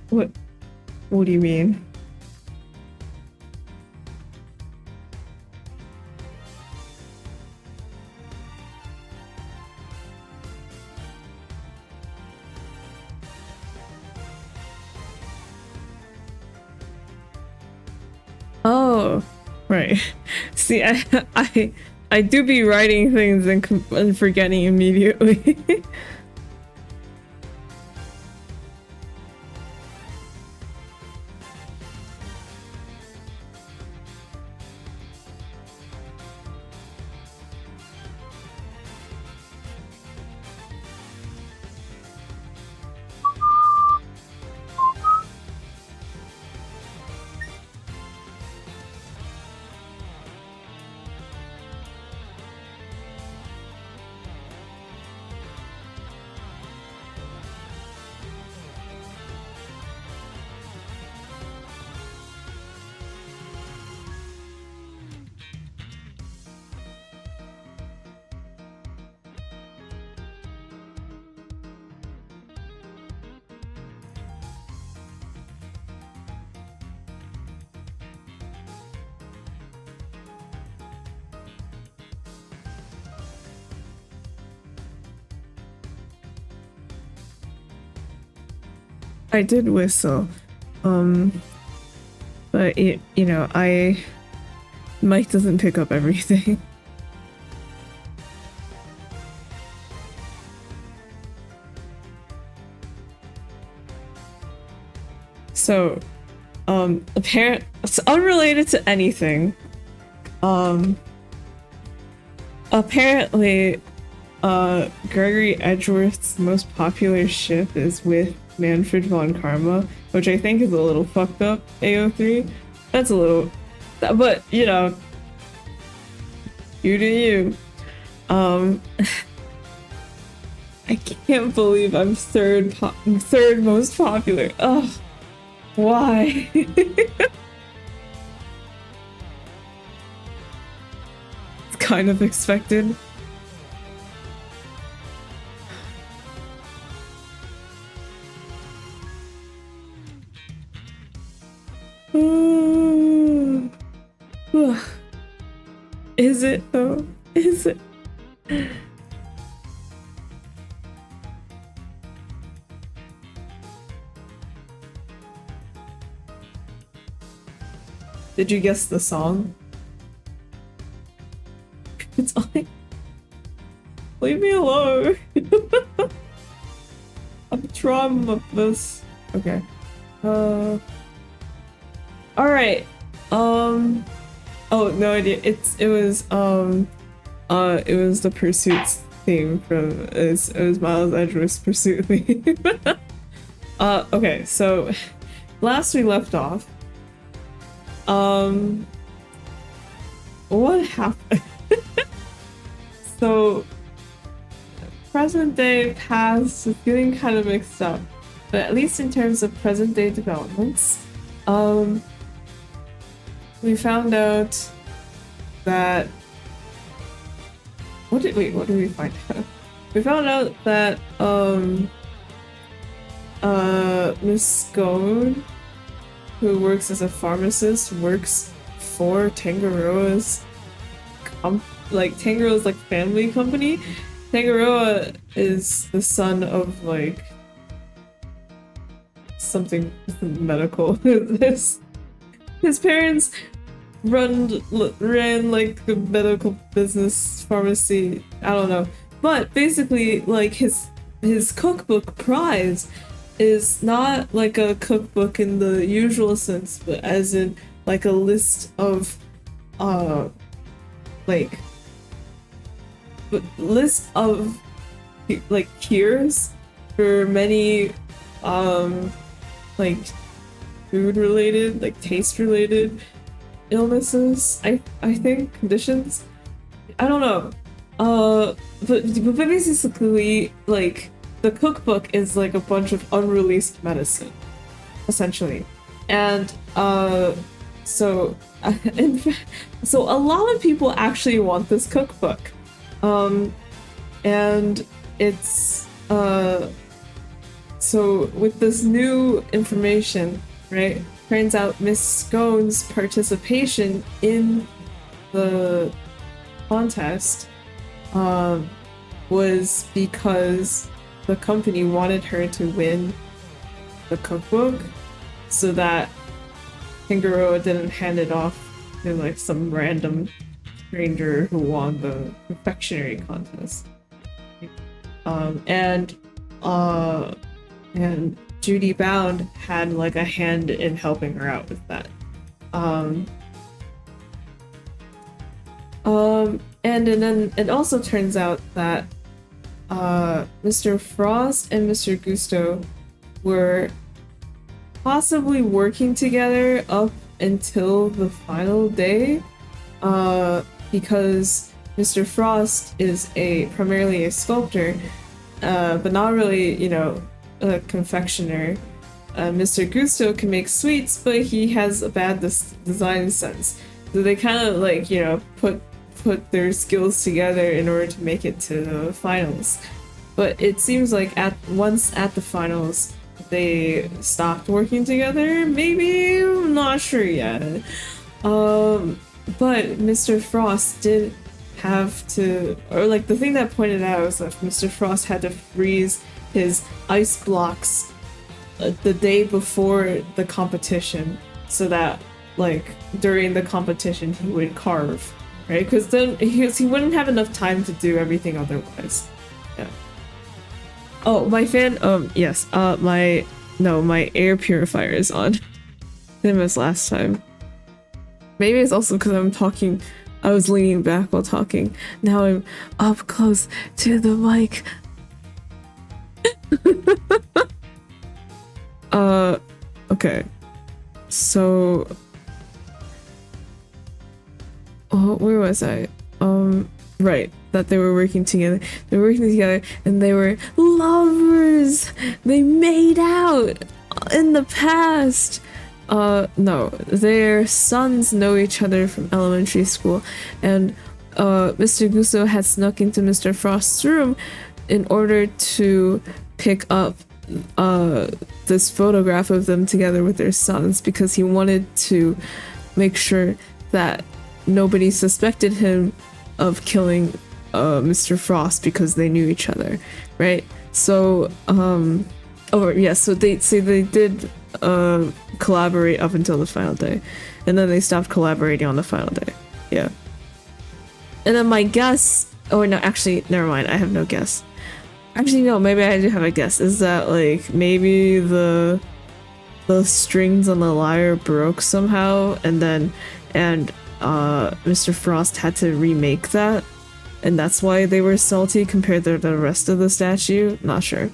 What? What do you mean? Oh, right. See, I do be writing things and forgetting immediately. I did whistle. Um, but you know, Mike doesn't pick up everything. So, it's unrelated to anything. Apparently, Gregory Edgeworth's most popular ship is with Manfred von Karma, which I think is a little fucked up, AO3. That's a little... But, you know, you do you. I can't believe I'm third most popular. Ugh. Why? It's kind of expected. Is it though? Is it? Did you guess the song? It's like, leave me alone. I'm trying my best. Okay. All right. Oh, no idea. It was the Pursuits theme from it was Miles Edgeworth's Pursuit theme. Okay, so last we left off, what happened? So present day, past is getting kind of mixed up, but at least in terms of present day developments, we found out that what did we find out? We found out that Miss Scone, who works as a pharmacist, works for Tangaroa's Tangaroa's like family company. Tangaroa is the son of like something medical. His parents ran like the medical business pharmacy. I don't know, but basically, like his cookbook prize is not like a cookbook in the usual sense, but as in like a list of like cures for many like food related, like taste related illnesses, I think, conditions. I don't know. But basically, like, the cookbook is like a bunch of unreleased medicine, essentially. And so so a lot of people actually want this cookbook. And it's so with this new information, right, turns out Miss Scone's participation in the contest was because the company wanted her to win the cookbook so that Tangaroa didn't hand it off to like some random stranger who won the confectionery contest. And Judy Bound had like a hand in helping her out with that. And then it also turns out that Mr. Frost and Mr. Gusto were possibly working together up until the final day, because Mr. Frost is primarily a sculptor, but not really, you know, a confectioner. Mr. Gusto can make sweets, but he has a bad design sense. So they kind of like, you know, put their skills together in order to make it to the finals. But it seems like once at the finals, they stopped working together. Maybe, I'm not sure yet. But Mr. Frost did have to, or like the thing that pointed out was that Mr. Frost had to freeze his ice blocks the day before the competition, so that like during the competition he would carve, right? Because then he wouldn't have enough time to do everything otherwise. Yeah. Oh, my fan. Yes. My air purifier is on. Same as last time. Maybe it's also because I'm talking. I was leaning back while talking. Now I'm up close to the mic. Okay. So, where was I? Right, that they were working together. They were working together, and they were lovers. They made out in the past. No, their sons know each other from elementary school, and Mr. Gusto had snuck into Mr. Frost's room in order to pick up this photograph of them together with their sons, because he wanted to make sure that nobody suspected him of killing Mr. Frost because they knew each other, right? So so they did collaborate up until the final day, and then they stopped collaborating on the final day. Yeah. And then my guess, oh no, actually never mind, I have no guess. Actually no, maybe I do have a guess, is that like maybe the strings on the lyre broke somehow, and Mr. Frost had to remake that, and that's why they were salty compared to the rest of the statue. Not sure.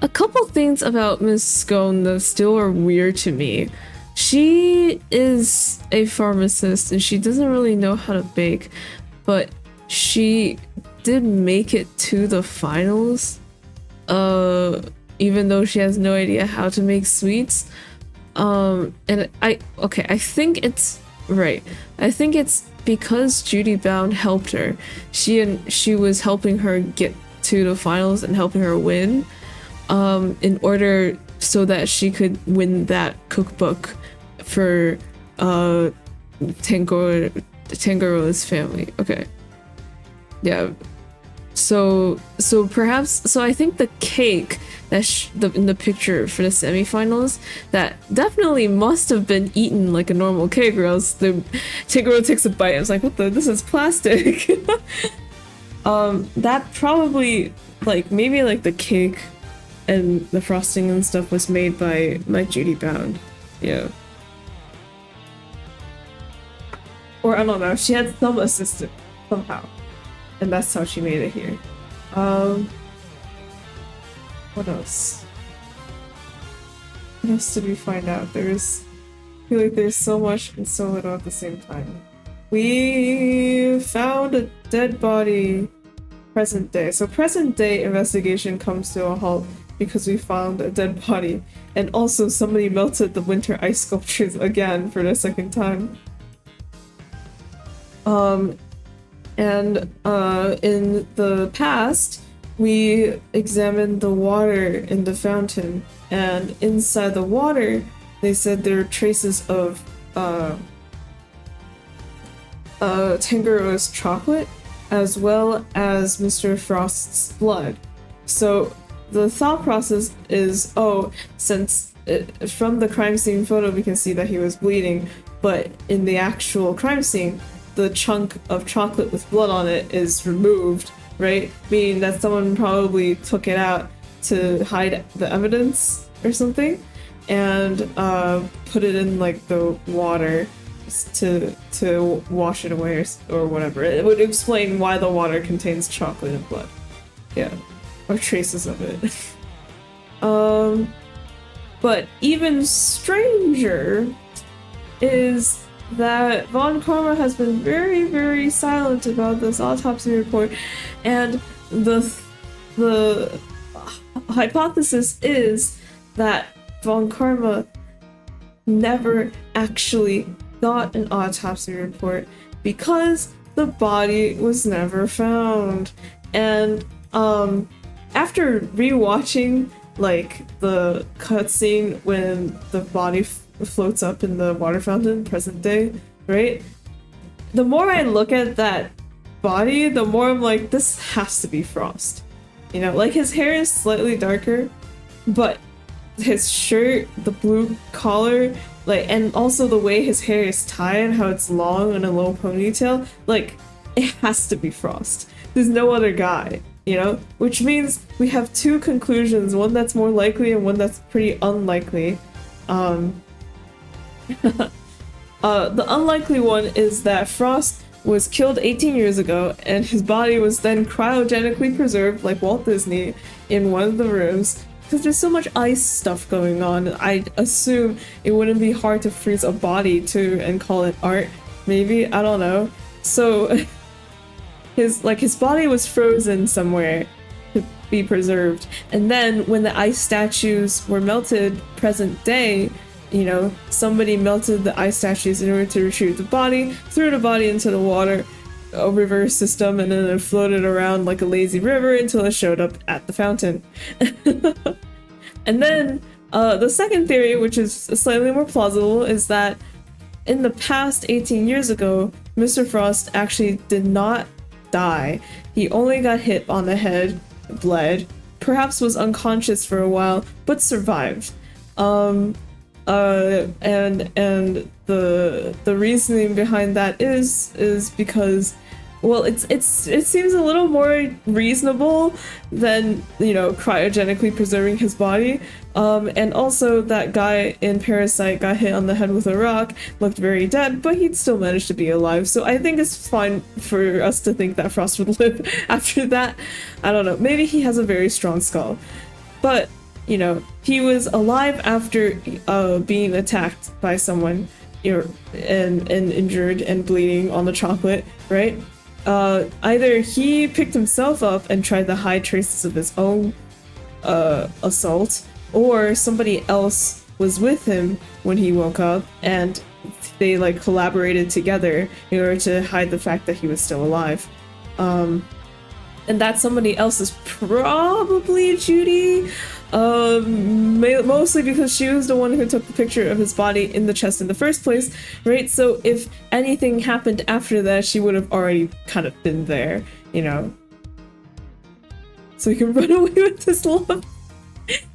A couple things about Miss Scone that still are weird to me. She is a pharmacist and she doesn't really know how to bake, but she did make it to the finals, even though she has no idea how to make sweets. And I think it's right. I think it's because Judy Bound helped her. She was helping her get to the finals and helping her win, in order so that she could win that cookbook for Tangaroa's family. Okay. Yeah. So perhaps I think the cake that in the picture for the semifinals, that definitely must have been eaten like a normal cake, or else the Tangaro takes a bite and it's like, what the, this is plastic. That probably, like, maybe like the cake and the frosting and stuff was made by Judy Bound. Yeah. Or I don't know, she had some assistant somehow, and that's how she made it here. What else? What else did we find out? I feel like there's so much and so little at the same time. We found a dead body. Present day. So present day investigation comes to a halt because we found a dead body, and also somebody melted the winter ice sculptures again for the second time. In the past, we examined the water in the fountain, and inside the water, they said there are traces of Tangaro's chocolate, as well as Mr. Frost's blood. So the thought process is, oh, since from the crime scene photo we can see that he was bleeding, but in the actual crime scene, the chunk of chocolate with blood on it is removed, right? Meaning that someone probably took it out to hide the evidence or something, and put it in like the water to wash it away or whatever. It would explain why the water contains chocolate and blood. Yeah. Or traces of it. But even stranger is that Von Karma has been very, very silent about this autopsy report, and the hypothesis is that Von Karma never actually got an autopsy report because the body was never found. And after rewatching like the cutscene when the body floats up in the water fountain present day, right? The more I look at that body, the more I'm like, this has to be Frost. You know, like his hair is slightly darker, but his shirt, the blue collar, like, and also the way his hair is tied, how it's long and a low ponytail, like, it has to be Frost. There's no other guy, you know? Which means we have two conclusions, one that's more likely and one that's pretty unlikely. The unlikely one is that Frost was killed 18 years ago, and his body was then cryogenically preserved, like Walt Disney, in one of the rooms. Because there's so much ice stuff going on, I assume it wouldn't be hard to freeze a body too and call it art. Maybe, I don't know. So his body was frozen somewhere to be preserved, and then when the ice statues were melted present day, you know, somebody melted the ice statues in order to retrieve the body, threw the body into the water, a river system, and then it floated around like a lazy river until it showed up at the fountain. And then the second theory, which is slightly more plausible, is that in the past 18 years ago, Mr. Frost actually did not die. He only got hit on the head, bled, perhaps was unconscious for a while, but survived. And the reasoning behind that is because, well, it seems a little more reasonable than, you know, cryogenically preserving his body. And also that guy in Parasite got hit on the head with a rock, looked very dead, but he'd still managed to be alive. So I think it's fine for us to think that Frost would live after that. I don't know, maybe he has a very strong skull. But, you know, he was alive after being attacked by someone, you know, and injured and bleeding on the chocolate, right? Either he picked himself up and tried to hide traces of his own assault, or somebody else was with him when he woke up and they like collaborated together in order to hide the fact that he was still alive. And that somebody else is probably Judy, mostly because she was the one who took the picture of his body in the chest in the first place, right? So if anything happened after that, she would have already kind of been there, you know? So he can run away with his love.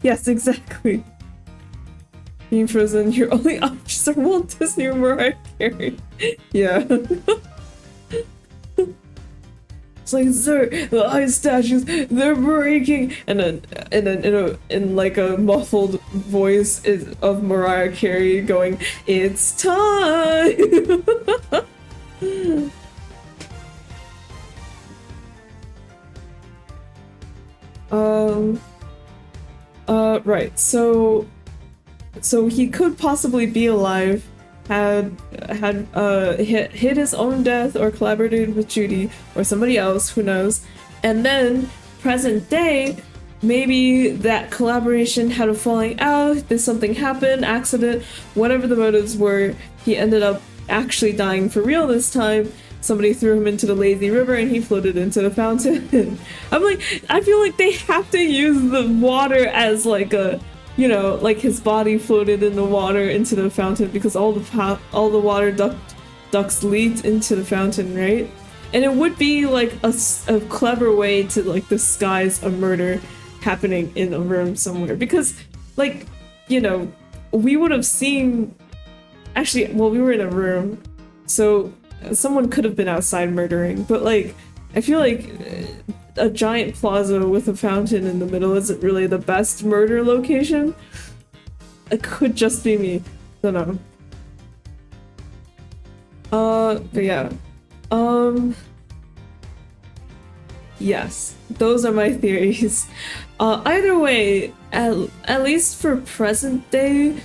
Yes, exactly. Being frozen, your only options are Walt Disney or Mariah Carey. Yeah. It's like, sir, the ice statues, they're breaking, and then in like a muffled voice of Mariah Carey going, "It's time." Right. So he could possibly be alive, had hit his own death or collaborated with Judy or somebody else, who knows. And then present day, maybe that collaboration had a falling out, did something happen, accident, whatever the motives were, he ended up actually dying for real this time. somebody threw him into the lazy river and he floated into the fountain. I'm like, I feel like they have to use the water as like a, you know, like his body floated in the water into the fountain because all the water ducts leaked into the fountain, right? And it would be like a clever way to like disguise a murder happening in a room somewhere, because like, you know, we would have seen, actually, well, we were in a room, so someone could have been outside murdering, but like, I feel like a giant plaza with a fountain in the middle isn't really the best murder location. It could just be me. Don't know. But yeah. Yes, those are my theories. Either way, at least for present day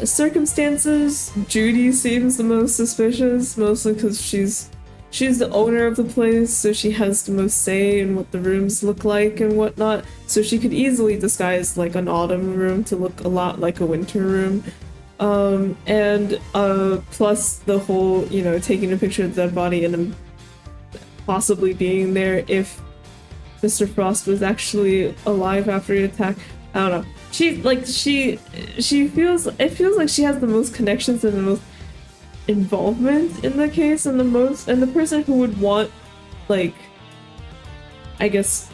circumstances, Judy seems the most suspicious, mostly because she's the owner of the place, so she has the most say in what the rooms look like and whatnot. So she could easily disguise like an autumn room to look a lot like a winter room. And plus the whole, you know, taking a picture of the dead body and then possibly being there if Mr. Frost was actually alive after the attack. I don't know. She feels, it feels like she has the most connections and the most involvement in the case, and the person who would want, like, I guess,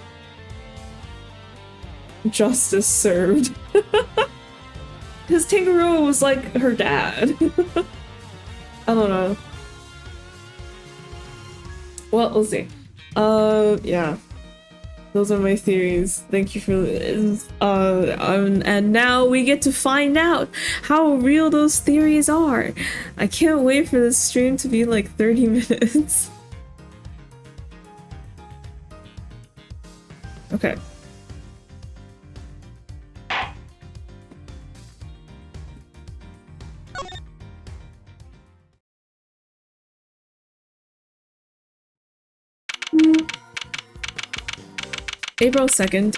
justice served. Because Tangaroa was like her dad. I don't know. Well, we'll see. Yeah. Those are my theories. Thank you for and now we get to find out how real those theories are. I can't wait for this stream to be like 30 minutes. Okay. April 2nd,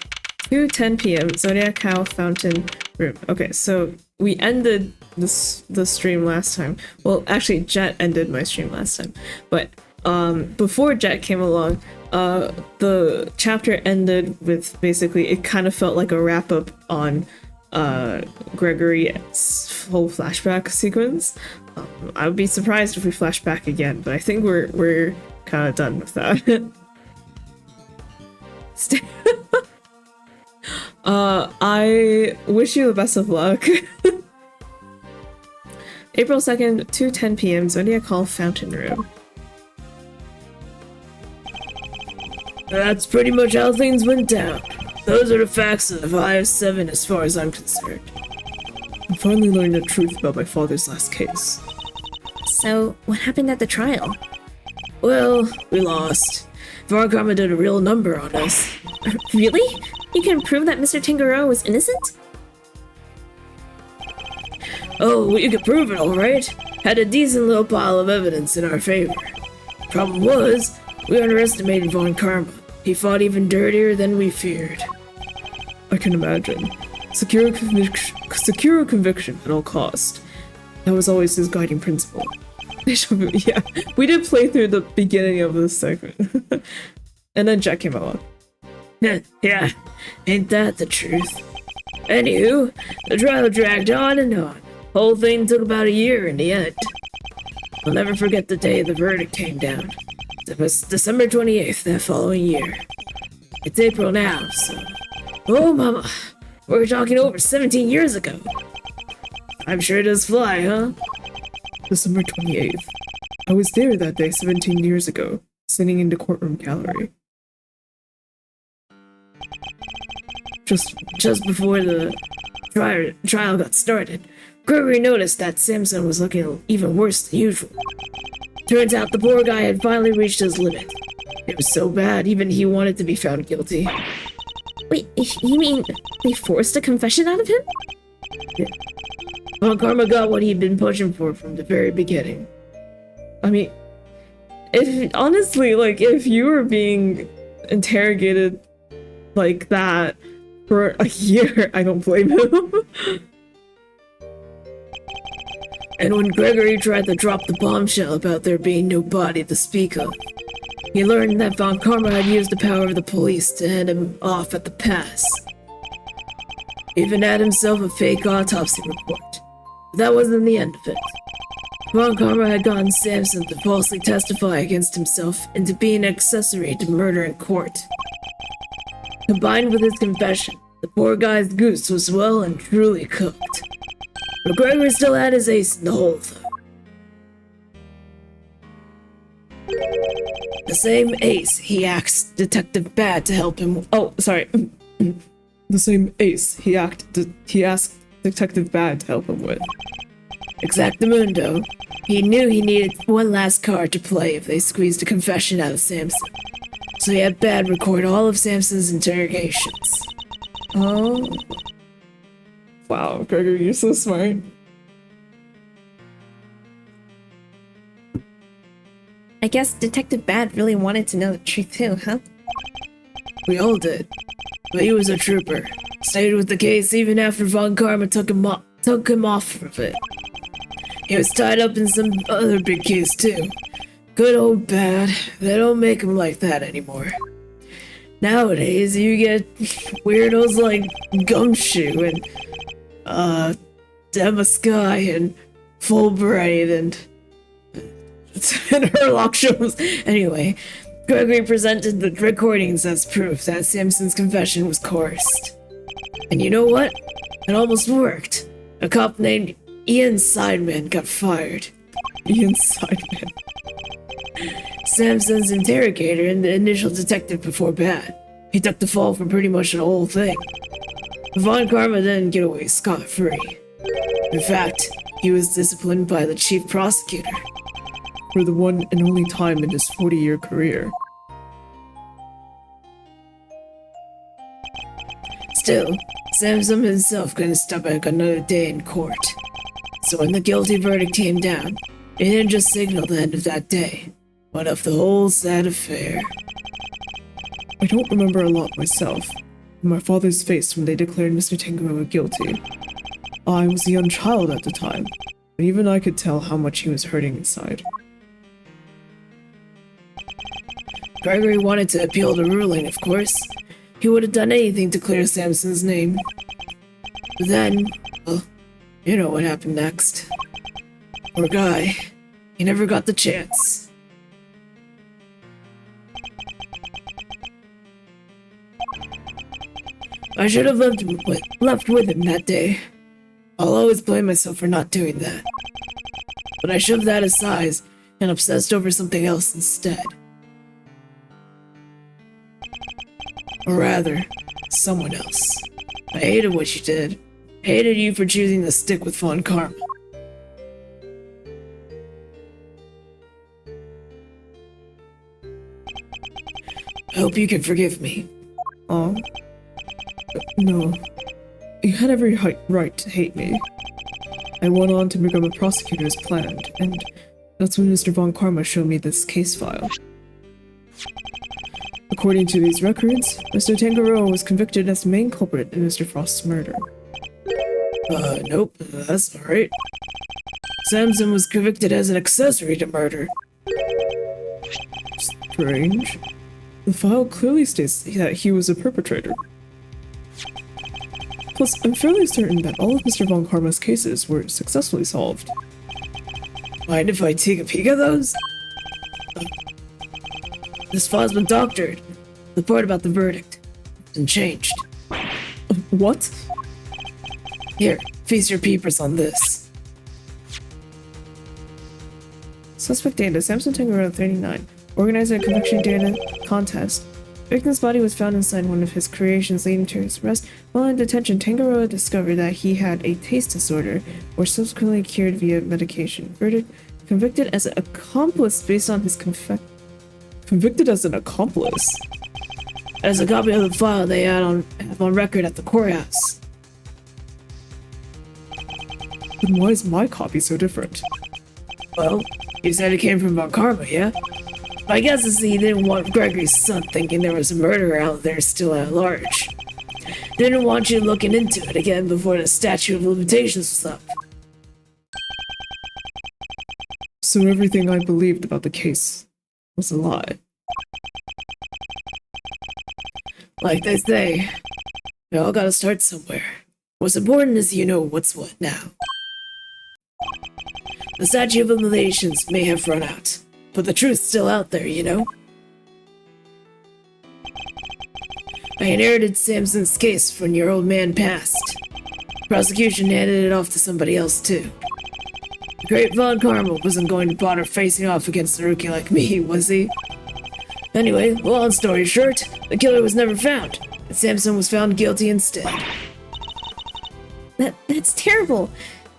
2:10 p.m. Zodiac Cow Fountain Room. Okay, so we ended the stream last time. Well, actually, Jet ended my stream last time. But before Jet came along, the chapter ended with basically, it kind of felt like a wrap-up on Gregory's whole flashback sequence. I would be surprised if we flash back again, but I think we're kind of done with that. I wish you the best of luck. April 2nd, 2:10 p.m. Zodiac Hall Fountain Room. That's pretty much how things went down. Those are the facts of the 5-7 as far as I'm concerned. I'm finally learning the truth about my father's last case. So, what happened at the trial? Well, we lost. Von Karma did a real number on us. Really? You can prove that Mr. Tangaroa was innocent? Oh, well, you could prove it, alright. Had a decent little pile of evidence in our favor. Problem was, we underestimated Von Karma. He fought even dirtier than we feared. I can imagine. Secure conviction at all cost. That was always his guiding principle. Yeah, we did play through the beginning of this segment. And then Jack came along. Yeah, ain't that the truth? Anywho, the trial dragged on and on. Whole thing took about a year in the end. I'll never forget the day the verdict came down. It was December 28th that following year. It's April now, so... Oh, mama! We're talking over 17 years ago. I'm sure it does fly, huh? December 28th. I was there that day 17 years ago, sitting in the courtroom gallery. Just before the trial got started, Gregory noticed that Samson was looking even worse than usual. Turns out the poor guy had finally reached his limit. It was so bad, even he wanted to be found guilty. Wait, you mean they forced a confession out of him? Yeah. Von Karma got what he'd been pushing for from the very beginning. I mean, if honestly, like, if you were being interrogated like that for a year, I don't blame him. And when Gregory tried to drop the bombshell about there being no body to speak of, he learned that Von Karma had used the power of the police to head him off at the pass. Even had himself a fake autopsy report. But that wasn't the end of it. Von Karma had gotten Samson to falsely testify against himself and to be an accessory to murder in court. Combined with his confession, the poor guy's goose was well and truly cooked. But Gregory still had his ace in the hole, though. The same ace he asked Detective Bad to help him. Oh, sorry. The same ace he asked Detective Bad to help him with. Exactamundo. He knew he needed one last card to play if they squeezed a confession out of Samson. So he had Bad record all of Samson's interrogations. Oh. Wow, Gregory, you're so smart. I guess Detective Bad really wanted to know the truth too, huh? We all did. But he was a trooper. Stayed with the case even after Von Karma took him off of it. He was tied up in some other big case too. Good old Bad. They don't make him like that anymore. Nowadays, you get weirdos like Gumshoe and, Dema Sky and Fulbright and Herlock shows. Anyway, Gregory presented the recordings as proof that Samson's confession was coerced. And you know what? It almost worked. A cop named Ian Sideman got fired. Ian Sideman. Samson's interrogator and the initial detective before Bad. He took the fall for pretty much the whole thing. Von Karma didn't get away scot-free. In fact, he was disciplined by the chief prosecutor. For the one and only time in his 40-year career. Still, Samson himself couldn't stomach another day in court. So when the guilty verdict came down, it didn't just signal the end of that day, but of the whole sad affair. I don't remember a lot myself. My father's face when they declared Mr. Tangaroa guilty. I was a young child at the time, but even I could tell how much he was hurting inside. Gregory wanted to appeal the ruling, of course. He would have done anything to clear Samson's name. But then, well, you know what happened next. Poor guy. He never got the chance. I should have left with him that day. I'll always blame myself for not doing that. But I shoved that aside and obsessed over something else instead. Or rather, someone else. I hated what you did. Hated you for choosing to stick with Von Karma. I hope you can forgive me. No. You had every right to hate me. I went on to become a prosecutor as planned, and that's when Mr. Von Karma showed me this case file. According to these records, Mr. Tangaroa was convicted as the main culprit in Mr. Frost's murder. Nope, that's alright. Samson was convicted as an accessory to murder. Strange. The file clearly states that he was a perpetrator. Plus, I'm fairly certain that all of Mr. Von Karma's cases were successfully solved. Mind if I take a peek at those? This file's been doctored. The part about the verdict. And changed. What? Here, feast your peepers on this. Suspect data, Samson Tangaroa 39. Organizer conviction data contest. Victim's body was found inside one of his creations, leading to his arrest. While in detention, Tangaroa discovered that he had a taste disorder, or subsequently cured via medication. Verdict: convicted as an accomplice based on his Convicted as an accomplice? As a copy of the file they have on record at the courthouse. Then why is my copy so different? Well, you said it came from Von Karma, yeah? My guess is he didn't want Gregory's son thinking there was a murderer out there still at large. Didn't want you looking into it again before the statute of limitations was up. So everything I believed about the case was a lie. Like they say, we all gotta start somewhere. What's important is you know what's what now. The statute of limitations may have run out, but the truth's still out there, you know? I inherited Samson's case when your old man passed. Prosecution handed it off to somebody else, too. The great Von Carmel wasn't going to bother facing off against a rookie like me, was he? Anyway, long story short, the killer was never found, and Samson was found guilty instead. That's terrible.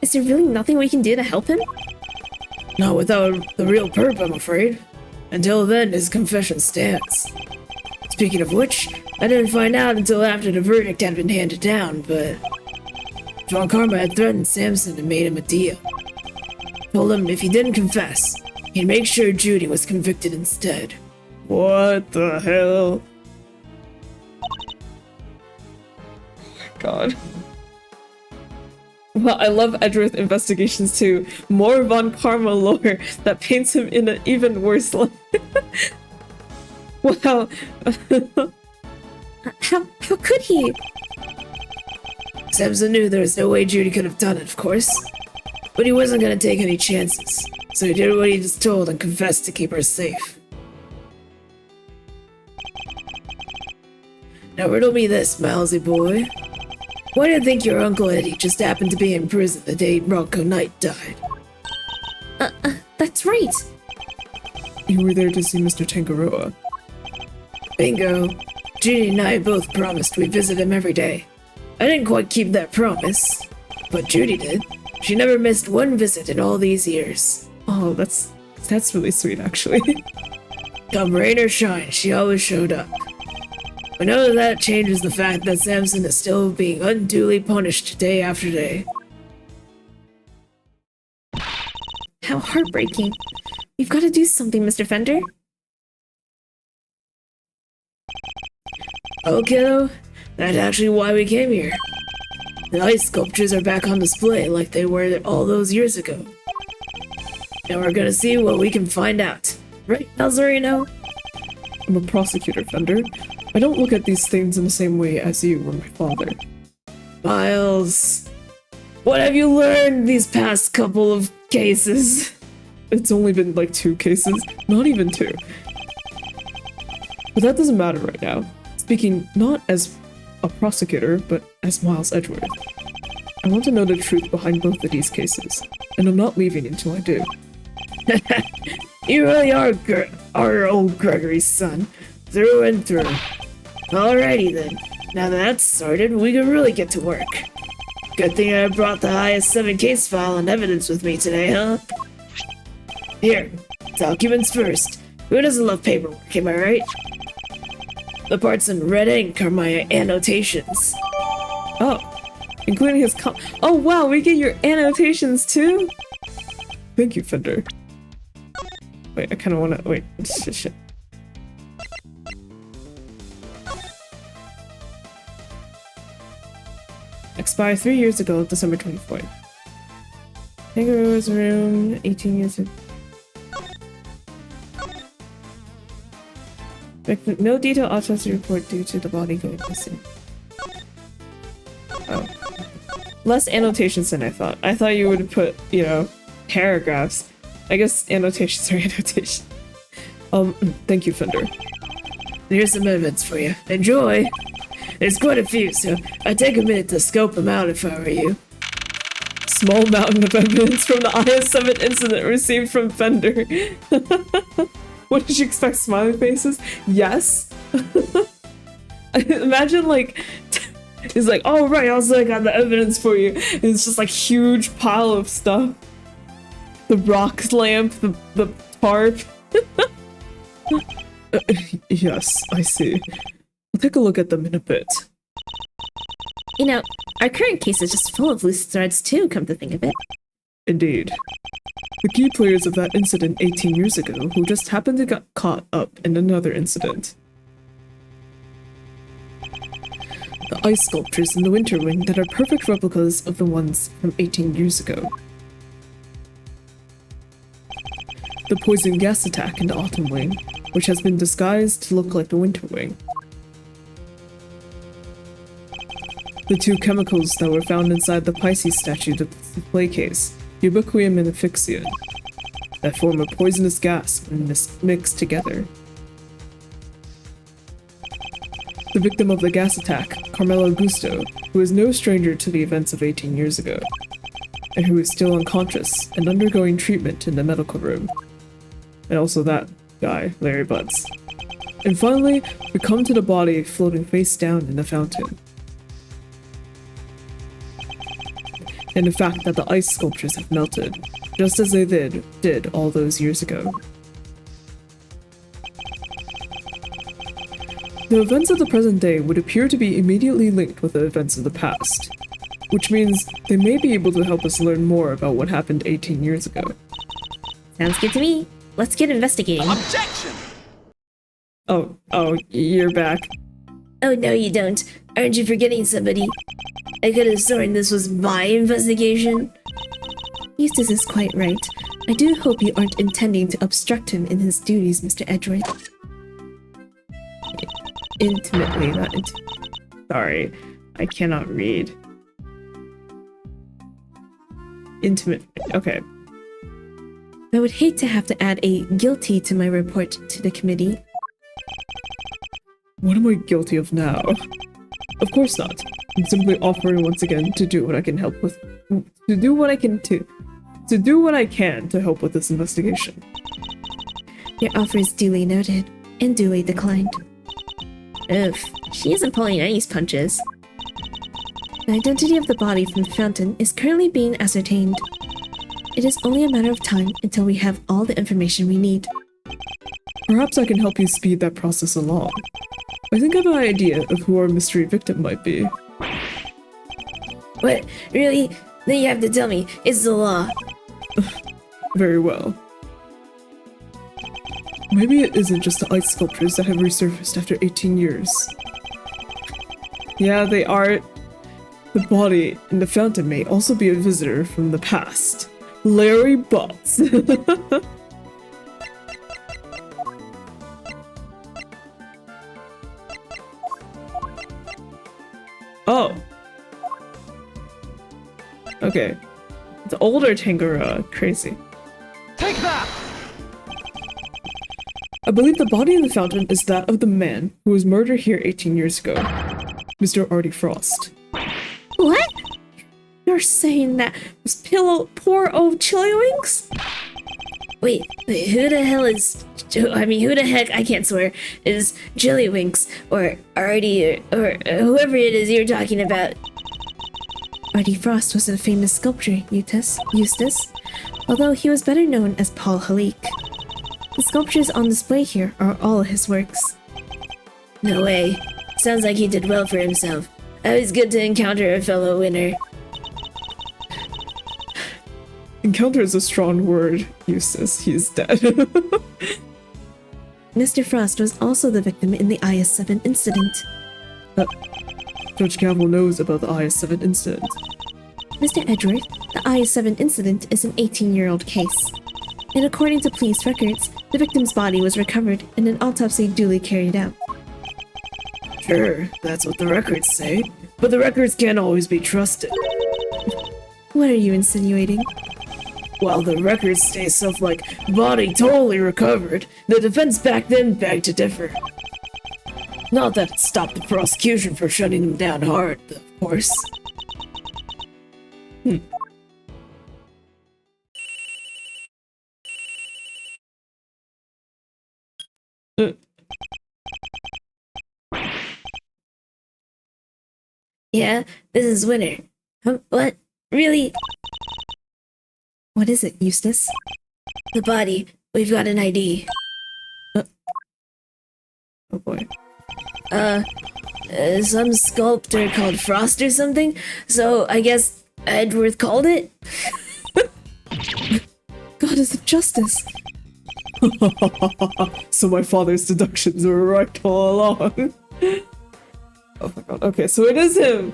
Is there really nothing we can do to help him? Not without the real perp, I'm afraid. Until then, his confession stands. Speaking of which, I didn't find out until after the verdict had been handed down, but Von Karma had threatened Samson and made him a deal. Told him if he didn't confess, he'd make sure Judy was convicted instead. What the hell? God. Well, I love Edgeworth Investigations too. More Von Karma lore that paints him in an even worse light. Wow. How could he? Samson knew there was no way Judy could have done it, of course. But he wasn't gonna take any chances, so he did what he was told and confessed to keep her safe. Now riddle me this, Mousy boy. Why do you think your Uncle Eddie just happened to be in prison the day Bronco Knight died? That's right. You were there to see Mr. Tangaroa. Bingo. Judy and I both promised we'd visit him every day. I didn't quite keep that promise, but Judy did. She never missed one visit in all these years. Oh, that's really sweet, actually. Come rain or shine, she always showed up. But none of that changes the fact that Samson is still being unduly punished day after day. How heartbreaking. You've got to do something, Mr. Fender. Oh, kiddo, that's actually why we came here. The ice sculptures are back on display like they were all those years ago. And we're gonna see what we can find out. Right, Nazareno? I'm a prosecutor, Fender. I don't look at these things in the same way as you or my father. Miles, what have you learned these past couple of cases? It's only been like 2 cases, not even 2. But that doesn't matter right now. Speaking not as a prosecutor, but as Miles Edgeworth. I want to know the truth behind both of these cases, and I'm not leaving until I do. You really are our old Gregory's son, through and through. Alrighty then, now that that's sorted, we can really get to work. Good thing I brought the highest 7 case file and evidence with me today, huh? Here, documents first. Who doesn't love paperwork, am I right? The parts in red ink are my annotations. Oh, including his oh wow, we get your annotations too? Thank you, Fender. Wait, I kind of want to- wait, shit. Expired 3 years ago, December 24th. Kangaroo's room, 18 years ago. No detailed autopsy report due to the body going missing. Oh. Less annotations than I thought. I thought you would put, you know, paragraphs. I guess annotations are annotations. Thank you, Fender. Here's some evidence for you. Enjoy! There's quite a few, so I'd take a minute to scope them out if I were you. Small mountain of evidence from the IS-7 incident received from Fender. What did you expect? Smiley faces? Yes. Imagine like he's like, oh right, also I got the evidence for you. And it's just like huge pile of stuff. The rock lamp, the tarp. Yes, I see. I'll take a look at them in a bit. You know, our current case is just full of loose threads too, come to think of it. Indeed. The key players of that incident 18 years ago who just happened to get caught up in another incident. The ice sculptures in the Winter Wing that are perfect replicas of the ones from 18 years ago. the poison gas attack in the Autumn Wing, which has been disguised to look like the Winter Wing. The two chemicals that were found inside the Pisces statue display case, ubiquium and asphyxium, that form a poisonous gas when mixed together. The victim of the gas attack, Carmelo Augusto, who is no stranger to the events of 18 years ago, and who is still unconscious and undergoing treatment in the medical room. And also that guy, Larry Butts. And finally, we come to the body floating face down in the fountain. And the fact that the ice sculptures have melted, just as they did all those years ago. The events of the present day would appear to be immediately linked with the events of the past, which means they may be able to help us learn more about what happened 18 years ago. Sounds good to me. Let's get investigating. Objection! Oh, you're back. Oh, no, you don't. Aren't you forgetting somebody? I could have sworn this was my investigation. Eustace is quite right. I do hope you aren't intending to obstruct him in his duties, Mr. Edgeworth. Intimately, not sorry, I cannot read. Intimately, okay. I would hate to have to add a guilty to my report to the committee. What am I guilty of now? Of course not. I'm simply offering once again to do what I can help with. To do what I can to help with this investigation. Your offer is duly noted and duly declined. Oof, she isn't pulling any punches. The identity of the body from the fountain is currently being ascertained. It is only a matter of time until we have all the information we need. Perhaps I can help you speed that process along. I think I have an idea of who our mystery victim might be. What? Really? Then you have to tell me. It's the law. Very well. Maybe it isn't just the ice sculptures that have resurfaced after 18 years. Yeah, they are. The body in the fountain may also be a visitor from the past. Larry Butts. Oh. Okay. It's older Tangara. Crazy. Take that! I believe the body in the fountain is that of the man who was murdered here 18 years ago. Mr. Artie Frost. What? You're saying that was poor old Chillywinks? Wait, who the hell is... who the heck, I can't swear, is Jillywinks, or Artie, or whoever it is you're talking about? Artie Frost was a famous sculptor, Eustace, although he was better known as Paul Halik. The sculptures on display here are all his works. No way. Sounds like he did well for himself. Always good to encounter a fellow winner. Encounter is a strong word, Eustace. He is dead. Mr. Frost was also the victim in the IS-7 incident. Judge Cavill knows about the IS-7 incident. Mr. Edgeworth, the IS-7 incident is an 18-year-old case. And according to police records, the victim's body was recovered and an autopsy duly carried out. Sure, that's what the records say. But the records can't always be trusted. What are you insinuating? While the records say stuff like, body totally recovered, the defense back then begged to differ. Not that it stopped the prosecution from shutting him down hard, of course. Yeah, this is Winter. What? Really? What is it, Eustace? The body. We've got an ID. Oh boy. Some sculptor called Frost or something, so I guess Edgeworth called it? Goddess of Justice! So my father's deductions were right all along. Oh my god, okay, so it is him!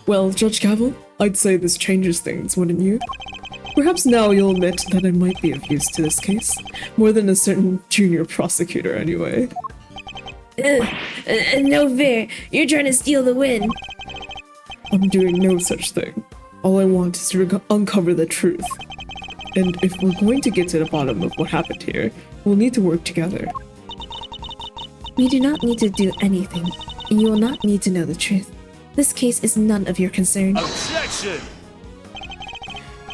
Well, Judge Cavill, I'd say this changes things, wouldn't you? Perhaps now you'll admit that I might be of use to this case. More than a certain junior prosecutor, anyway. No fair. You're trying to steal the win. I'm doing no such thing. All I want is to uncover the truth. And if we're going to get to the bottom of what happened here, we'll need to work together. We do not need to do anything, and you will not need to know the truth. This case is none of your concern. Objection!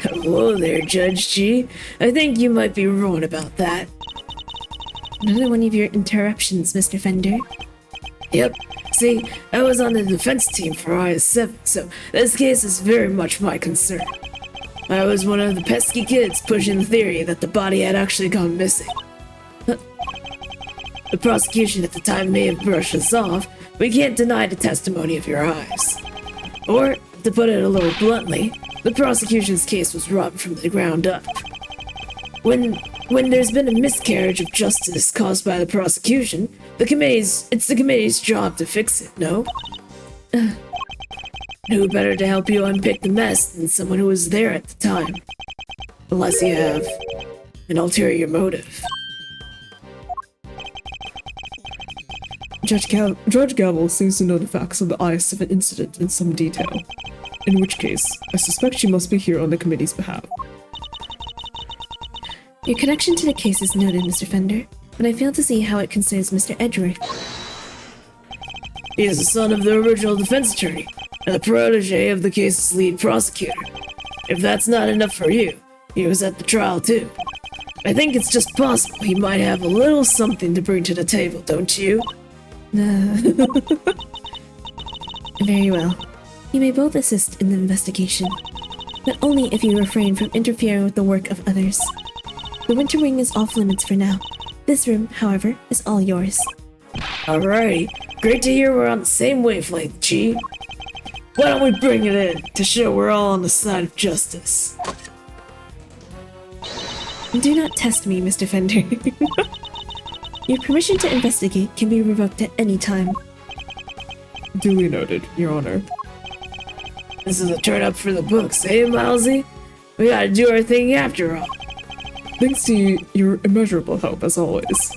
Hello there, Judge G. I think you might be wrong about that. Another one of your interruptions, Mr. Fender. Yep. See, I was on the defense team for IS-7, so this case is very much my concern. I was one of the pesky kids pushing the theory that the body had actually gone missing. The prosecution at the time may have brushed us off, but we can't deny the testimony of your eyes. Or, to put it a little bluntly, the prosecution's case was robbed from the ground up. When there's been a miscarriage of justice caused by the prosecution, it's the committee's job to fix it, no? Who better to help you unpick the mess than someone who was there at the time? Unless you have an ulterior motive. Judge Gavel seems to know the facts of the IS-7 incident in some detail. In which case, I suspect she must be here on the committee's behalf. Your connection to the case is noted, Mr. Fender, but I fail to see how it concerns Mr. Edgeworth. He is the son of the original defense attorney, and the protege of the case's lead prosecutor. If that's not enough for you, he was at the trial too. I think it's just possible he might have a little something to bring to the table, don't you? Very well. You may both assist in the investigation, but only if you refrain from interfering with the work of others. The Winter Wing is off limits for now. This room, however, is all yours. Alrighty, great to hear we're on the same wavelength, G. Why don't we bring it in to show we're all on the side of justice? Do not test me, Mr. Fender. Your permission to investigate can be revoked at any time. Duly noted, Your Honor. This is a turn up for the books, eh, Milesy? We gotta do our thing after all. Thanks to your immeasurable help, as always.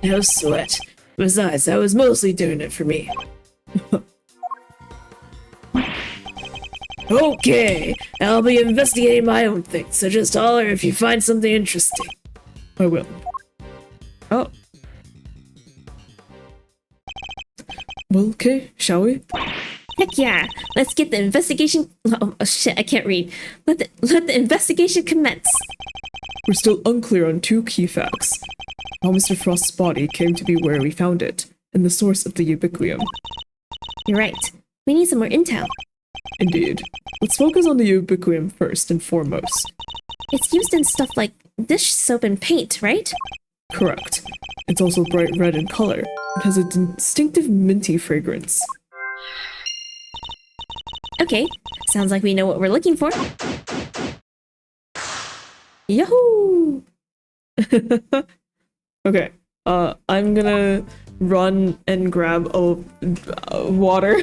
No sweat. Besides, I was mostly doing it for me. Okay, I'll be investigating my own thing, so just holler if you find something interesting. I will. Oh. Well, okay, shall we? Heck yeah! Let's get the investigation. Oh shit! I can't read. Let the investigation commence. We're still unclear on two key facts: how Mr. Frost's body came to be where we found it, and the source of the ubiquium. You're right. We need some more intel. Indeed. Let's focus on the ubiquium first and foremost. It's used in stuff like dish soap and paint, right? Correct. It's also bright red in color. It has a distinctive minty fragrance. Okay, sounds like we know what we're looking for. Yahoo! Okay, I'm gonna run and grab a water.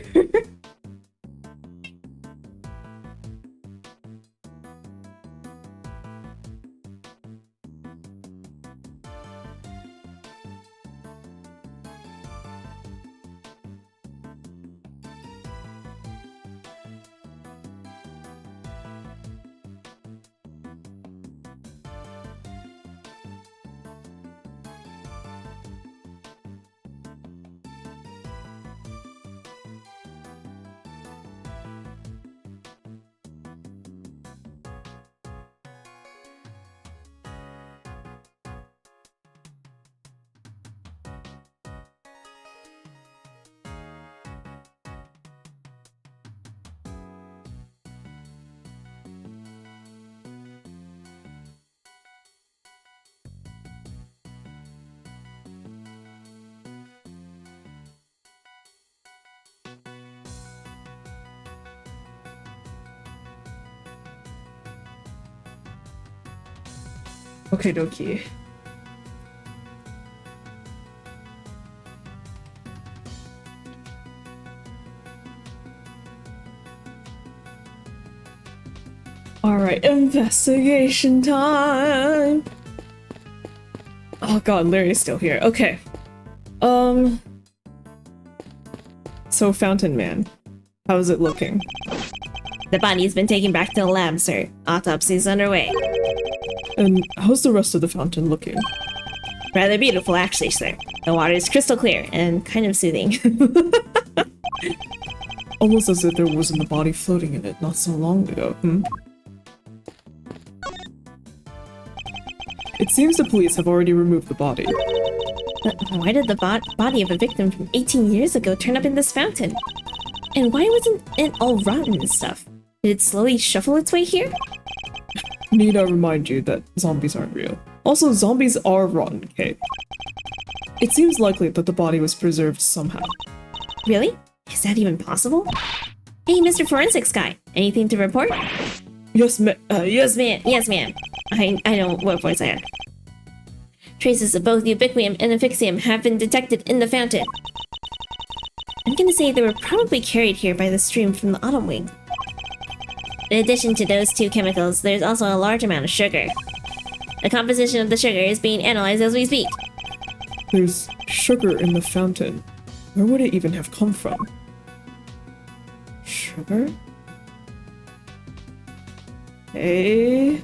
Okay, dokie. Alright, investigation time! Oh god, Larry's still here. Okay. So Fountain Man, how's it looking? The body has been taken back to the lab, sir. Autopsy is underway. And how's the rest of the fountain looking? Rather beautiful, actually, sir. The water is crystal clear and kind of soothing. Almost as if there wasn't a body floating in it not so long ago, It seems the police have already removed the body. But why did the body of a victim from 18 years ago turn up in this fountain? And why wasn't it all rotten and stuff? Did it slowly shuffle its way here? Need I remind you that zombies aren't real. Also, zombies are rotten, okay? It seems likely that the body was preserved somehow. Really? Is that even possible? Hey, Mr. Forensics guy, anything to report? Yes, Yes, ma'am. I know what voice I had. Traces of both ubiquium and amphixium have been detected in the fountain. I'm gonna say they were probably carried here by the stream from the autumn wing. In addition to those two chemicals, there's also a large amount of sugar. The composition of the sugar is being analyzed as we speak. There's sugar in the fountain. Where would it even have come from? Sugar? Hey.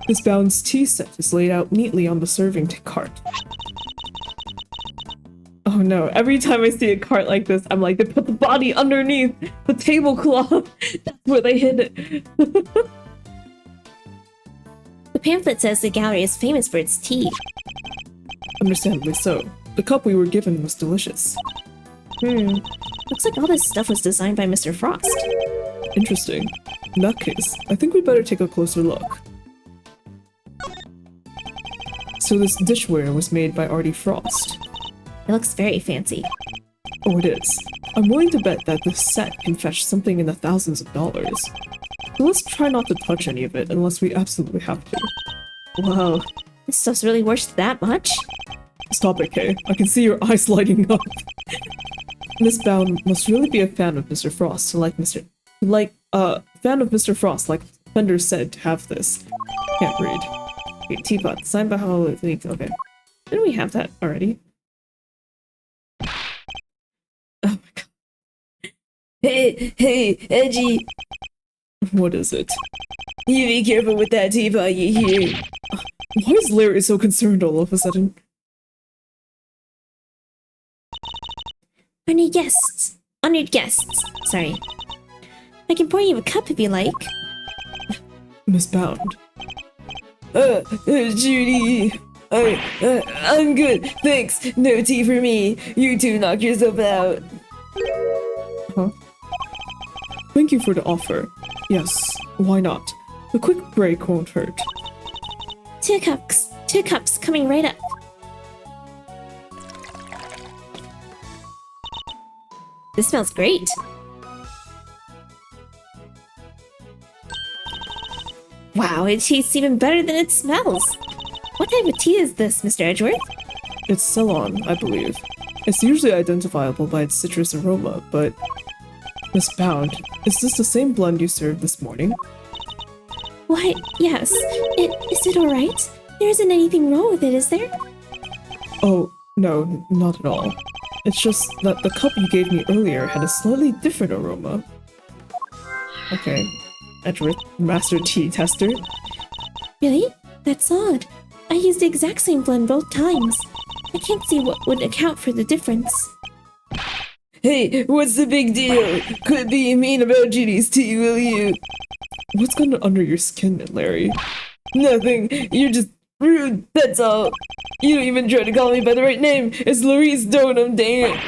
Miss Bound's tea set is laid out neatly on the serving cart. Oh no, every time I see a cart like this, I'm like, they put the body underneath the tablecloth. That's where they hid it. The pamphlet says the gallery is famous for its tea. Understandably so. The cup we were given was delicious. Looks like all this stuff was designed by Mr. Frost. Interesting. In that case, I think we'd better take a closer look. So this dishware was made by Artie Frost. It looks very fancy. Oh, it is. I'm willing to bet that this set can fetch something in the thousands of dollars. So let's try not to touch any of it unless we absolutely have to. Whoa, this stuff's really worth that much? Stop it, Kay. I can see your eyes lighting up. Miss Bound must really be a fan of Mr. Frost to like fan of Mr. Frost, like Fender said, to have this. Can't read. Okay, teapot, signed by Hollow League. Okay. Didn't we have that already? Oh my god. Hey, Edgy! What is it? You be careful with that teapot you hear. Why is Larry so concerned all of a sudden? Honored guests. Sorry. I can pour you a cup if you like. Miss Bound. Judy. I'm good, thanks. No tea for me. You two knock yourself out. Huh? Thank you for the offer. Yes, why not? A quick break won't hurt. Two cups coming right up. This smells great. Wow, it tastes even better than it smells. What type of tea is this, Mr. Edgeworth? It's Ceylon, I believe. It's usually identifiable by its citrus aroma, but... Miss Bound, is this the same blend you served this morning? Why, yes. Is it alright? There isn't anything wrong with it, is there? Oh, no, not at all. It's just that the cup you gave me earlier had a slightly different aroma. Okay. Edgeworth, master tea tester. Really? That's odd. I used the exact same blend both times. I can't see what would account for the difference. Hey, what's the big deal? Quit being mean about Judy's tea, will you? What's gone under your skin, Larry? Nothing. You're just rude, that's all. You don't even try to call me by the right name. It's Louise Stoneham, dang it.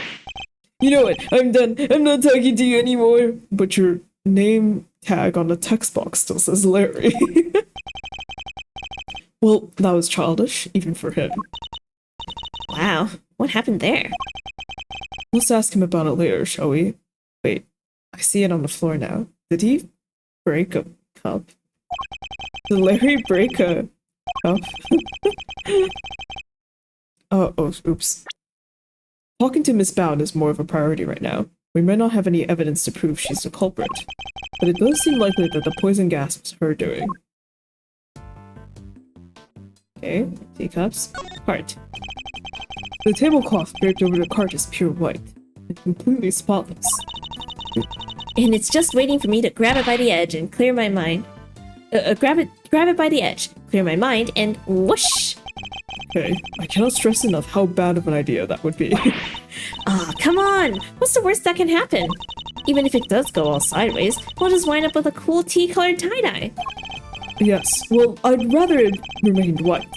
You know what? I'm done. I'm not talking to you anymore. But your name tag on the text box still says Larry. Well, that was childish, even for him. Wow, what happened there? Let's ask him about it later, shall we? Wait, I see it on the floor now. Did he break a cup? Did Larry break a cup? Oh, oops. Talking to Miss Bound is more of a priority right now. We might not have any evidence to prove she's the culprit, but it does seem likely that the poison gas was her doing. Okay, teacups. Cart. The tablecloth draped over the cart is pure white, and completely spotless. And it's just waiting for me to grab it by the edge and clear my mind. Grab it by the edge, clear my mind, and whoosh! Okay, I cannot stress enough how bad of an idea that would be. Ah, come on! What's the worst that can happen? Even if it does go all sideways, we'll just wind up with a cool tea-colored tie-dye. Yes, well, I'd rather it remained white.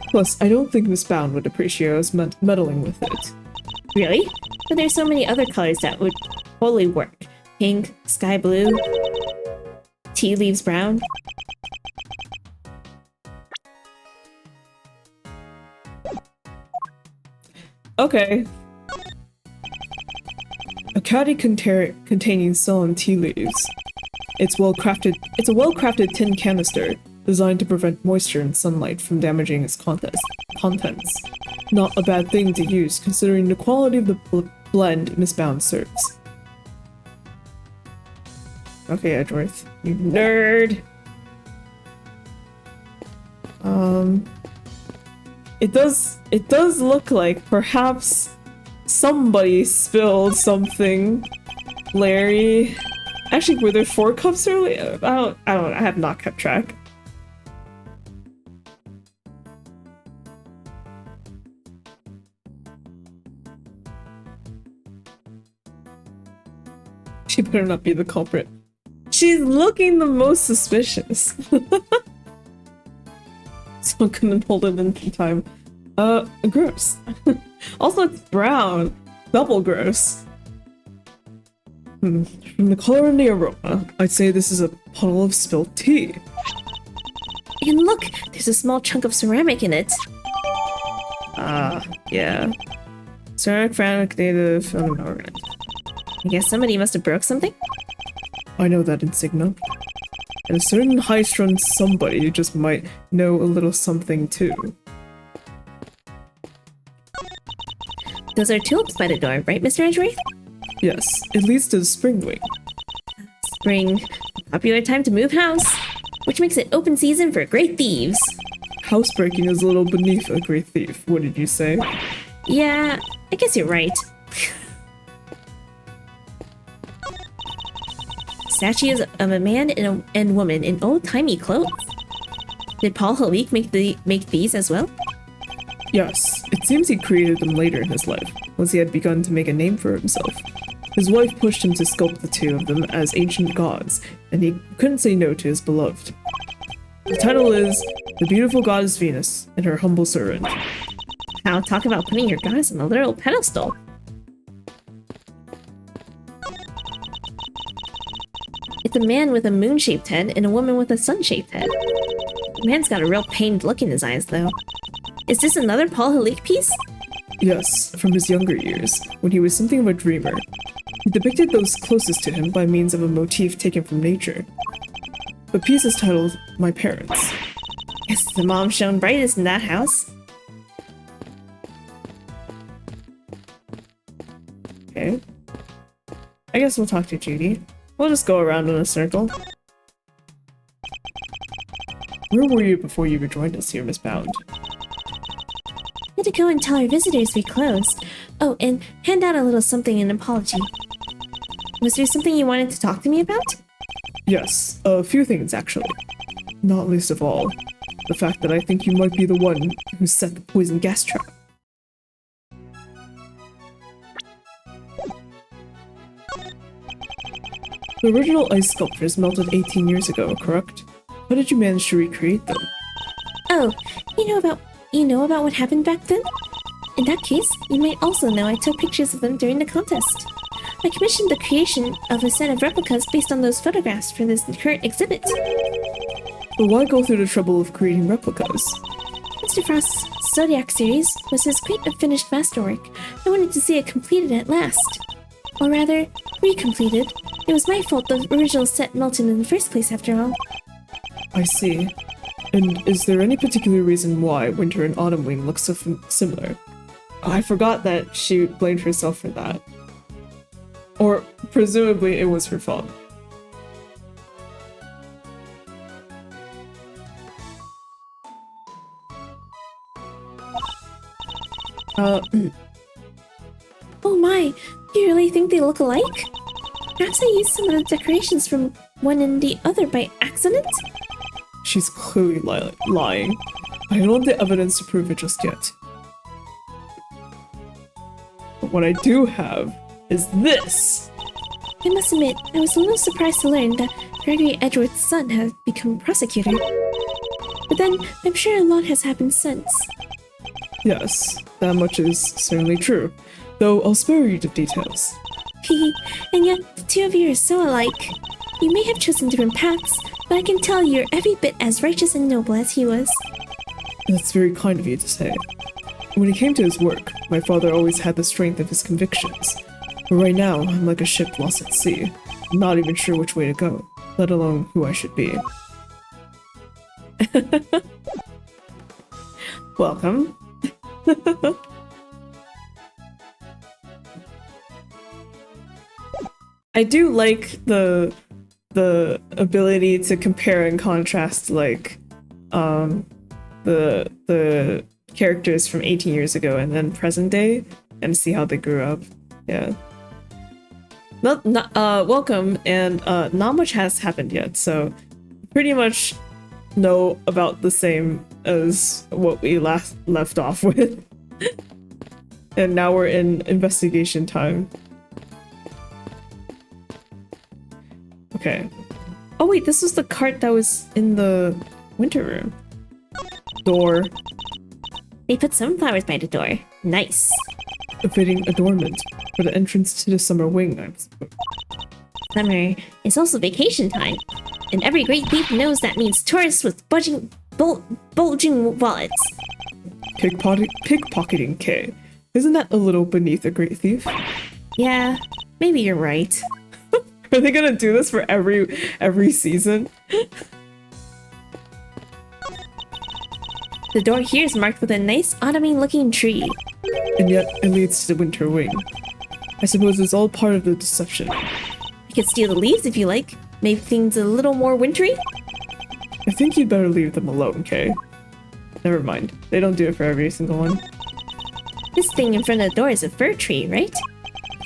Plus, I don't think Miss Bound would appreciate us meddling with it. Really? But there's so many other colors that would totally work. Pink, sky blue, tea leaves brown. Okay. A caddy containing sullen tea leaves. It's a well-crafted tin canister designed to prevent moisture and sunlight from damaging its contents. Not a bad thing to use considering the quality of the blend Miss Bound serves. Okay, Edgeworth, you nerd. It does look like perhaps somebody spilled something. Larry. Actually, were there 4 cups earlier? I have not kept track. She better not be the culprit. She's looking the most suspicious. Someone couldn't hold it in time. Gross. Also, it's brown. Double gross. From the color and the aroma, I'd say this is a puddle of spilt tea. And look, there's a small chunk of ceramic in it. Yeah. Ceramic, ceramic, native, unorganized. I guess somebody must have broke something? I know that insignia. And a certain high-strung somebody just might know a little something too. Those are tulips by the door, right, Mr. Edgeworth? Yes, it leads to the spring wing. Spring, a popular time to move house, which makes it open season for great thieves. Housebreaking is a little beneath a great thief, what did you say? Yeah, I guess you're right. Statues of a man and woman in old-timey clothes. Did Paul Halik make these as well? Yes, it seems he created them later in his life, once he had begun to make a name for himself. His wife pushed him to sculpt the 2 of them as ancient gods, and he couldn't say no to his beloved. The title is The Beautiful Goddess Venus and Her Humble Servant. Now talk about putting your goddess on a literal pedestal. It's a man with a moon-shaped head and a woman with a sun-shaped head. The man's got a real pained look in his eyes, though. Is this another Paul Halik piece? Yes, from his younger years, when he was something of a dreamer. He depicted those closest to him by means of a motif taken from nature. The piece is titled My Parents. Yes, the mom shone brightest in that house. Okay. I guess we'll talk to Judy. We'll just go around in a circle. Where were you before you rejoined us here, Miss Bound? I had to go and tell our visitors we closed. Oh, and hand out a little something in apology. Was there something you wanted to talk to me about? Yes, a few things actually. Not least of all, the fact that I think you might be the one who set the poison gas trap. The original ice sculptures melted 18 years ago, correct? How did you manage to recreate them? Oh, you know about what happened back then? In that case, you might also know I took pictures of them during the contest. I commissioned the creation of a set of replicas based on those photographs for this current exhibit. But why go through the trouble of creating replicas? Mr. Frost's Zodiac series was his great unfinished masterwork. I wanted to see it completed at last. Or rather, recompleted. It was my fault the original set melted in the first place, after all. I see. And is there any particular reason why Winter and Autumn Wing look so similar? I forgot that she blamed herself for that. Or presumably it was her fault. Oh my, do you really think they look alike? Perhaps I used some of the decorations from one and the other by accident? She's clearly lying. I don't have the evidence to prove it just yet. But what I do have is this! I must admit, I was a little surprised to learn that Gregory Edgeworth's son had become prosecutor. But then, I'm sure a lot has happened since. Yes, that much is certainly true, though I'll spare you the details. Hehe, and yet the two of you are so alike. You may have chosen different paths, but I can tell you're every bit as righteous and noble as he was. That's very kind of you to say. When it came to his work, my father always had the strength of his convictions. But right now, I'm like a ship lost at sea. I'm not even sure which way to go, let alone who I should be. Welcome. I do like the ability to compare and contrast like the characters from 18 years ago and then present day and see how they grew up. Yeah. Welcome, and not much has happened yet, so pretty much know about the same as what we last left off with. And now we're in investigation time. Okay. Oh wait, this was the cart that was in the winter room. Door. They put sunflowers by the door. Nice. A fitting adornment for the entrance to the summer wing, I suppose. Summer is also vacation time, and every great thief knows that means tourists with bulging wallets. Pickpocketing, Kay. Isn't that a little beneath a great thief? Yeah, maybe you're right. Are they gonna do this for every season? The door here is marked with a nice autumny-looking tree. And yet it leads to the winter wing. I suppose it's all part of the deception. I could steal the leaves if you like. Make things a little more wintry. I think you'd better leave them alone, Kay. Never mind. They don't do it for every single one. This thing in front of the door is a fir tree, right?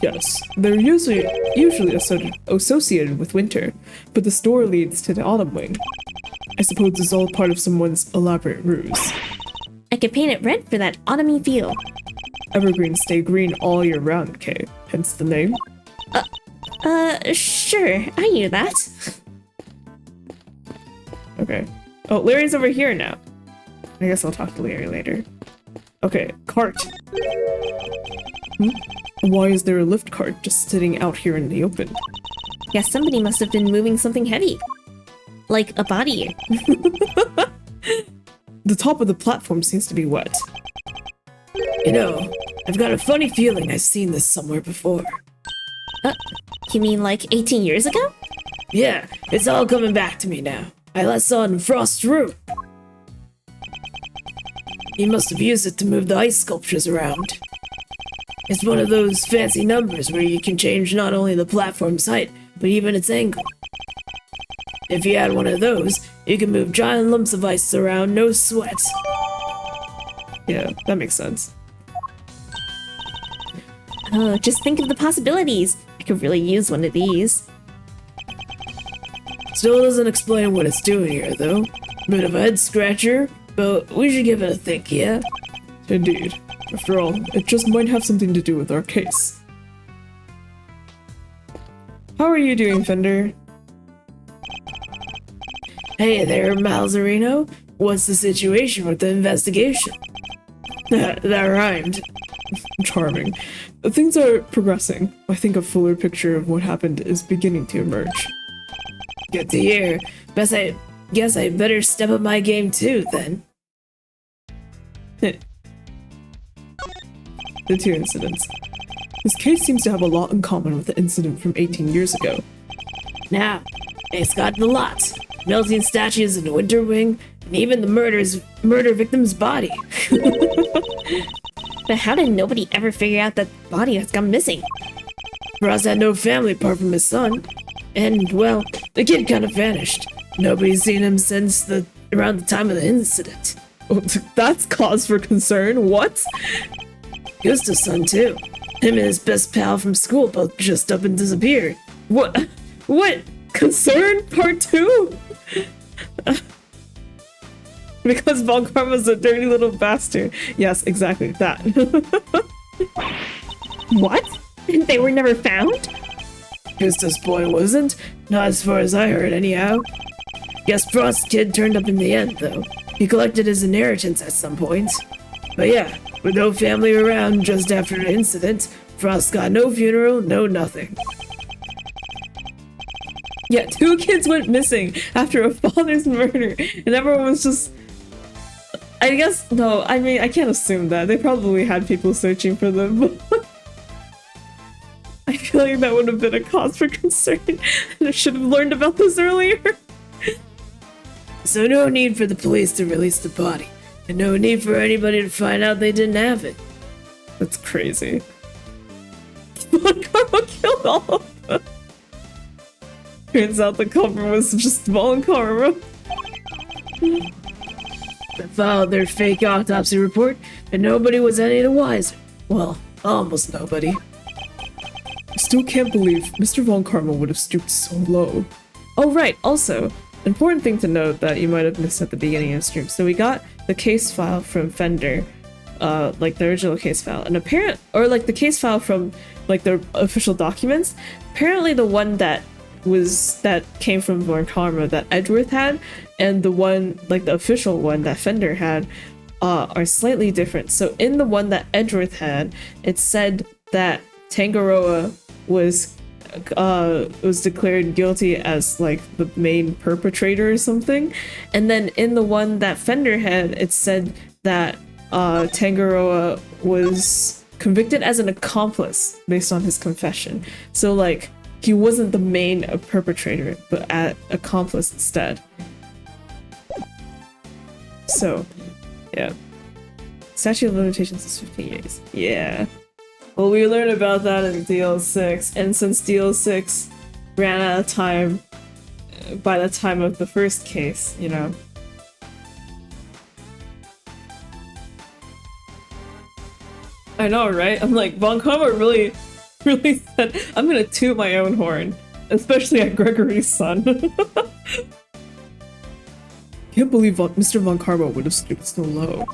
Yes, they're usually associated with winter, but this door leads to the autumn wing. I suppose it's all part of someone's elaborate ruse. I could paint it red for that autumny feel. Evergreens stay green all year round, Kay. Hence the name. Sure. I knew that. Okay. Oh, Larry's over here now. I guess I'll talk to Larry later. Okay, cart. Why is there a lift cart just sitting out here in the open? Guess somebody must have been moving something heavy. Like a body. The top of the platform seems to be wet. You know, I've got a funny feeling I've seen this somewhere before. You mean like 18 years ago? Yeah, it's all coming back to me now. I last saw it in Frost's room. He must have used it to move the ice sculptures around. It's one of those fancy numbers where you can change not only the platform's height, but even its angle. If you had one of those, you can move giant lumps of ice around, no sweat. Yeah, that makes sense. Oh, just think of the possibilities. I could really use one of these. Still doesn't explain what it's doing here, though. Bit of a head scratcher, but we should give it a think, yeah? Indeed. After all, it just might have something to do with our case. How are you doing, Fender? Hey there, Malzarino. What's the situation with the investigation? That rhymed. Charming. Things are progressing. I think a fuller picture of what happened is beginning to emerge. Good to hear. Guess I better step up my game too, then. The two incidents. This case seems to have a lot in common with the incident from 18 years ago. Now, it's got the lot. Melting statues in the winter wing, and even the murder victim's body. But how did nobody ever figure out that body has gone missing? Frost had no family apart from his son. And, well, the kid kind of vanished. Nobody's seen him since around the time of the incident. Oh, that's cause for concern. What? Gusta's son, too. Him and his best pal from school both just up and disappeared. What? What? Concern part 2? Because Von Karma's a dirty little bastard. Yes, exactly that. What? They were never found? Gusta's boy wasn't. Not as far as I heard, anyhow. Guess Frost's kid turned up in the end, though. He collected his inheritance at some point. But yeah, with no family around just after the incident, Frost got no funeral, no nothing. Yeah, 2 kids went missing after a father's murder, and everyone was just... I guess, no, I mean, I can't assume that. They probably had people searching for them, but... I feel like that would have been a cause for concern, and I should have learned about this earlier. So no need for the police to release the body, and no need for anybody to find out they didn't have it. That's crazy. Von Karma killed all of them. Turns out the culprit was just Von Karma. They filed their fake autopsy report, and nobody was any the wiser. Well, almost nobody. I still can't believe Mr. Von Karma would have stooped so low. Oh right, also, important thing to note that you might have missed at the beginning of the stream. So we got the case file from Fender, like the original case file, and the case file from like the official documents. Apparently the one that came from Von Karma that Edgeworth had, and the one, like the official one that Fender had, are slightly different. So in the one that Edgeworth had, it said that Tangaroa was declared guilty as like the main perpetrator or something, and then in the one that Fender had, it said that Tangaroa was convicted as an accomplice based on his confession. So like he wasn't the main perpetrator, but an accomplice instead. So yeah, statute of limitations is 15 years. Yeah. Well, we learned about that in DL6, and since DL6 ran out of time by the time of the first case, you know. I know, right? I'm like, Von Karma really said, I'm gonna toot my own horn, especially at Gregory's son. Can't believe Mr. Von Karma would have stooped so low.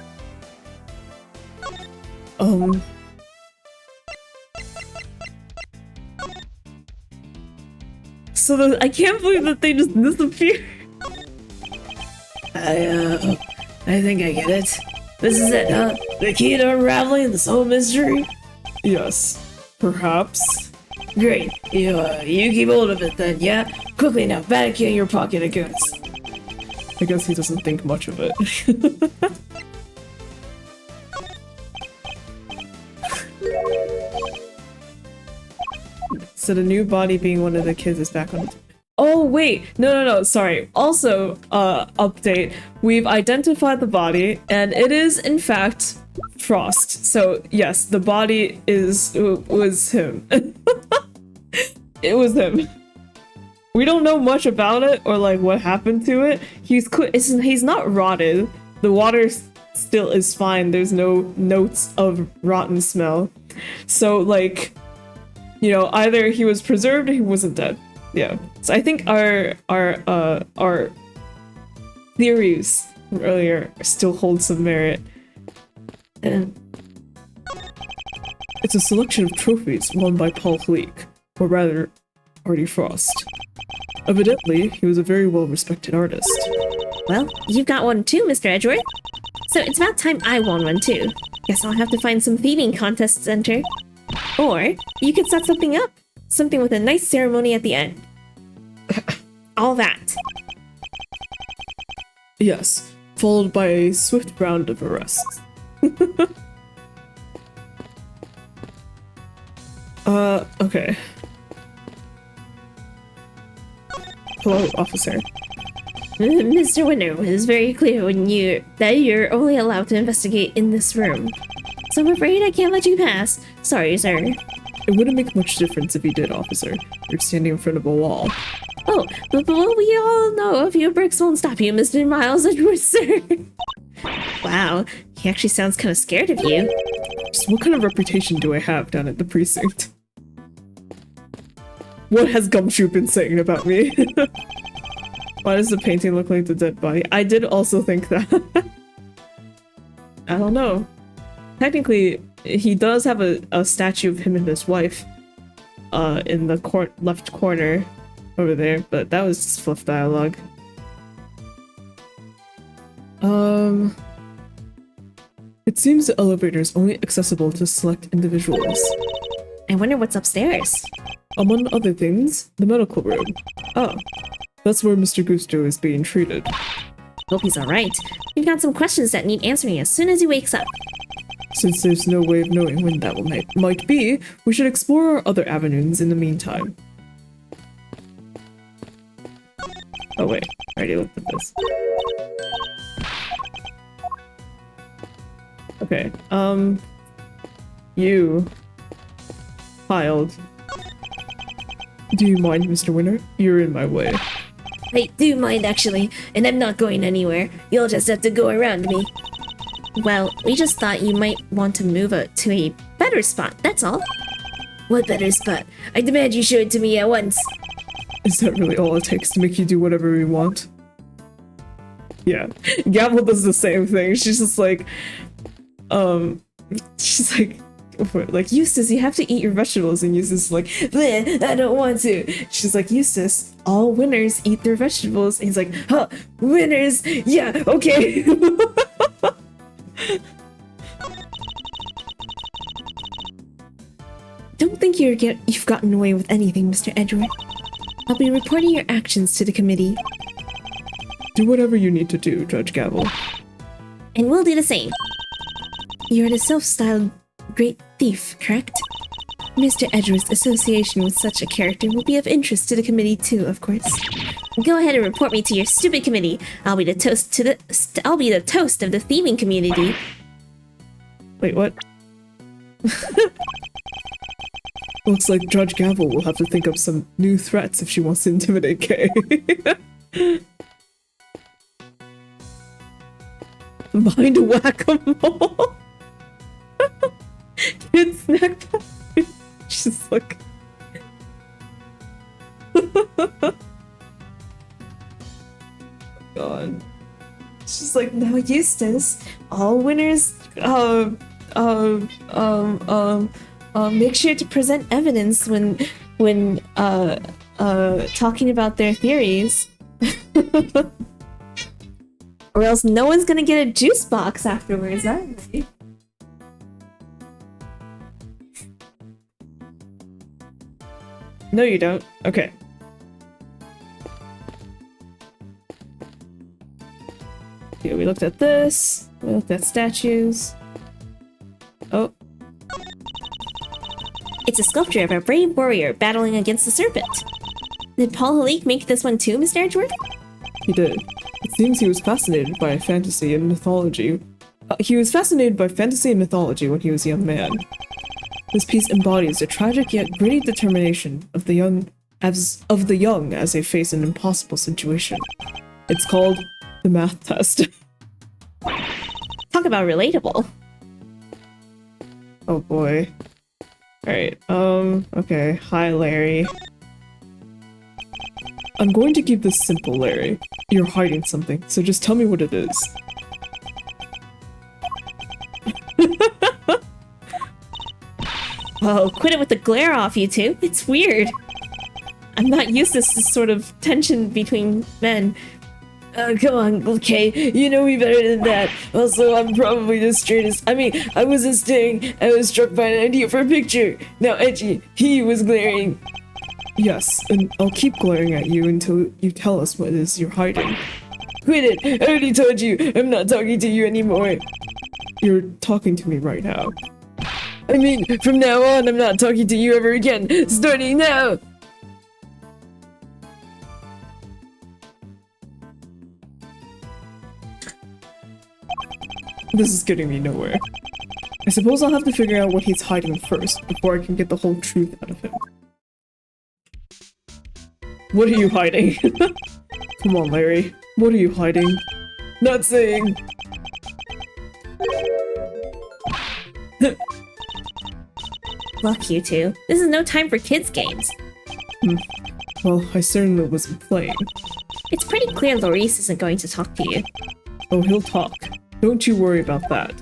So I can't believe that they just disappeared. I think I get it. This is it, huh? The key to unraveling this whole mystery? Yes, perhaps. Great. You keep hold of it then, yeah? Quickly now, back in your pocket of goods. I guess he doesn't think much of it. So the new body being one of the kids is back on. Oh wait, no, sorry. Also, update. We've identified the body, and it is in fact Frost. So yes, the body was him. It was him. We don't know much about it or like what happened to it. He's not rotted. The water still is fine. There's no notes of rotten smell. So like, you know, either he was preserved or he wasn't dead. Yeah. So I think our theories from earlier still hold some merit. And it's a selection of trophies won by Paul Hleek, or rather, Artie Frost. Evidently, he was a very well-respected artist. Well, you've got one too, Mr. Edgeworth. So it's about time I won one too. Guess I'll have to find some thieving contests to enter. Or you could set something up. Something with a nice ceremony at the end. All that. Yes, followed by a swift round of arrests. Okay. Hello, officer. Mr. Winter was very clear that you're only allowed to investigate in this room. So I'm afraid I can't let you pass. Sorry, sir. It wouldn't make much difference if he did, officer. You're standing in front of a wall. Oh, but we all know a few bricks won't stop you, Mr. Miles Edgeworth, sir. Wow, he actually sounds kind of scared of you. Just what kind of reputation do I have down at the precinct? What has Gumshoe been saying about me? Why does the painting look like the dead body? I did also think that. I don't know. Technically, he does have a statue of him and his wife in the left corner over there, but that was just fluff dialogue. It seems the elevator is only accessible to select individuals. I wonder what's upstairs. Among other things, the medical room. Oh, that's where Mr. Gusto is being treated. Hope he's alright. We've got some questions that need answering as soon as he wakes up. Since there's no way of knowing when that might be, we should explore our other avenues in the meantime. Oh wait, I already looked at this. Okay, you filed. Do you mind, Mr. Winter? You're in my way. I do mind, actually, and I'm not going anywhere. You'll just have to go around me. Well, we just thought you might want to move to a better spot, that's all. What better spot? I demand you show it to me at once. Is that really all it takes to make you do whatever we want? Yeah, Gavel does the same thing. She's just like, she's like, Eustace, you have to eat your vegetables, and Eustace is like, bleh, I don't want to. She's like, Eustace, all winners eat their vegetables. And he's like, huh, winners, yeah, okay. Don't think you've gotten away with anything, Mr. Edgeworth. I'll be reporting your actions to the committee. Do whatever you need to do, Judge Gavel. And we'll do the same. You're the self-styled great thief, correct? Mr. Edgeworth's association with such a character will be of interest to the committee too, of course. Go ahead and report me to your stupid committee. I'll be the toast of the thieving community. Wait, what? Looks like Judge Gavel will have to think up some new threats if she wants to intimidate Kay. Mind whack-a-mole. Kid snack pack. She's like... God. She's like, now Eustace, all winners, make sure to present evidence when talking about their theories. Or else no one's gonna get a juice box afterwards, are they? No, you don't. Okay. Yeah, we looked at this. We looked at statues. Oh. It's a sculpture of a brave warrior battling against the serpent. Did Paul Halik make this one too, Mr. Edgeworth? He did. It seems he was fascinated by fantasy and mythology. He was fascinated by fantasy and mythology when he was a young man. This piece embodies the tragic yet gritty determination of the young as they face an impossible situation. It's called the math test. Talk about relatable. Oh boy. Alright, okay. Hi, Larry. I'm going to keep this simple, Larry. You're hiding something, so just tell me what it is. Oh, quit it with the glare off, you two. It's weird. I'm not used to this sort of tension between men. Come on, okay, you know me better than that. Also, I'm probably the straightest. I mean, I wasn't staring. I was struck by an idea for a picture. Now, Edgy, he was glaring. Yes, and I'll keep glaring at you until you tell us what it is you're hiding. Quit it! I already told you. I'm not talking to you anymore. You're talking to me right now. I mean, from now on, I'm not talking to you ever again. Starting now! This is getting me nowhere. I suppose I'll have to figure out what he's hiding first before I can get the whole truth out of him. What are you hiding? Come on, Larry. What are you hiding? Not saying. Look, you two. This is no time for kids' games. Well, I certainly wasn't playing. It's pretty clear Laurice isn't going to talk to you. Oh, he'll talk. Don't you worry about that.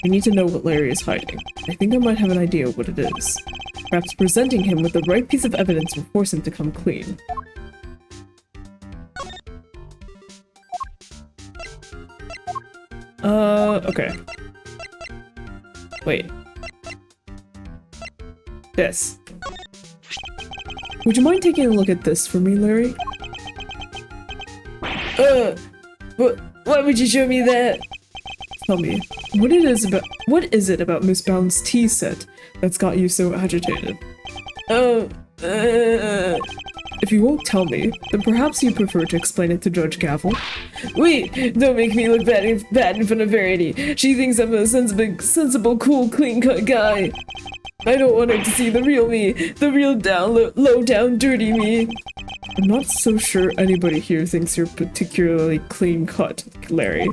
We need to know what Larry is hiding. I think I might have an idea what it is. Perhaps presenting him with the right piece of evidence will force him to come clean. Okay. Wait. This. Would you mind taking a look at this for me, Larry? Why would you show me that? Tell me, what is it about Miss Bound's tea set that's got you so agitated? If you won't tell me, then perhaps you prefer to explain it to Judge Gavel. Wait, don't make me look bad in front of Verity. She thinks I'm a sensible, cool, clean-cut guy. I don't want her to see the real me, the real low-down, dirty me. I'm not so sure anybody here thinks you're particularly clean-cut, Larry.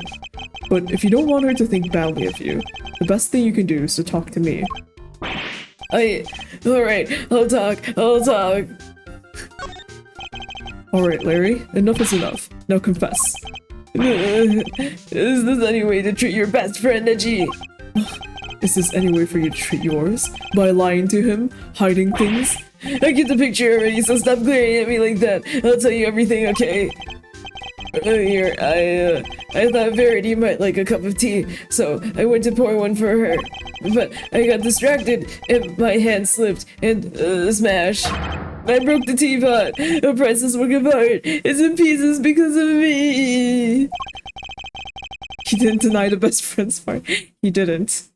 But if you don't want her to think badly of you, the best thing you can do is to talk to me. Alright, I'll talk. Alright, Larry, enough is enough. Now confess. Is this any way to treat your best friend, Edgy? Is this any way for you to treat yours? By lying to him? Hiding things? I get the picture already, so stop glaring at me like that. I'll tell you everything, okay? Here, I thought Verity might like a cup of tea, so I went to pour one for her. But I got distracted, and my hand slipped, and smash. I broke the teapot. A priceless work of art. It's in pieces because of me. He didn't deny the best friend's part. He didn't.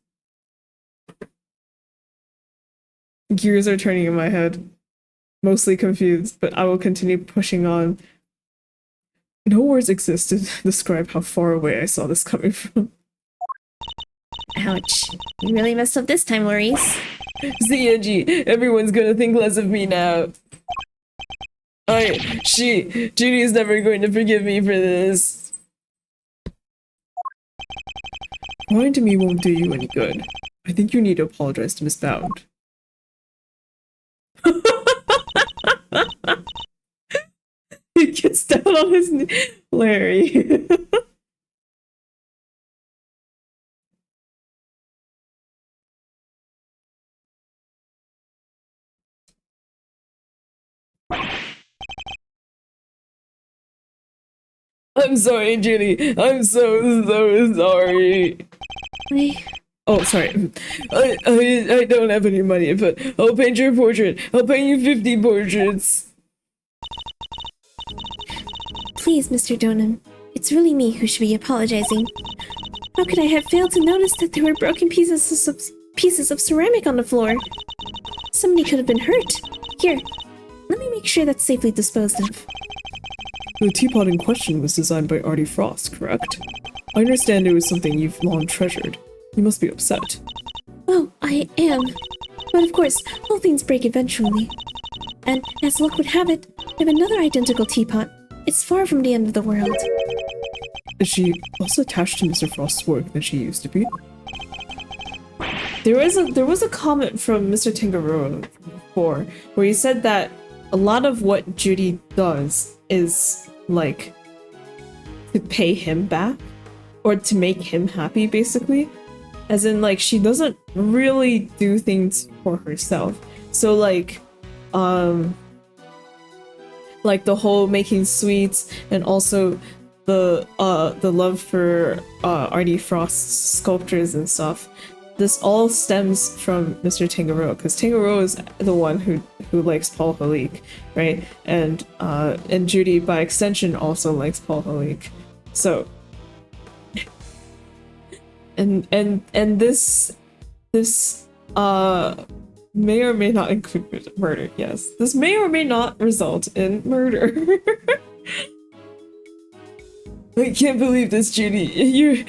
Gears are turning in my head. Mostly confused, but I will continue pushing on. No words exist to describe how far away I saw this coming from. Ouch. You really messed up this time, Laurice. See, Angie, everyone's gonna think less of me now. Judy is never going to forgive me for this. Lying to me won't do you any good. I think you need to apologize to Miss Bound. He gets down on his knee. Larry. I'm sorry, Judy. I'm so sorry. Oh, sorry. I don't have any money, but I'll paint your portrait. I'll paint you 50 portraits. Please, Mr. Donan. It's really me who should be apologizing. How could I have failed to notice that there were broken pieces of ceramic on the floor? Somebody could have been hurt. Here, let me make sure that's safely disposed of. The teapot in question was designed by Artie Frost, correct? I understand it was something you've long treasured. You must be upset. Oh, I am. But of course, all things break eventually. And as luck would have it, I have another identical teapot. It's far from the end of the world. Is she less attached to Mr. Frost's work than she used to be? There was a comment from Mr. Tangaroa before where he said that a lot of what Judy does is like to pay him back or to make him happy, basically. As in, like, she doesn't really do things for herself. So like the whole making sweets and also the love for Artie Frost's sculptures and stuff. This all stems from Mr. Tangaroa, because Tangaroa is the one who likes Paul Halik, right? And Judy, by extension, also likes Paul Halik. So, and this may or may not include murder. Yes, this may or may not result in murder. I can't believe this, Judy.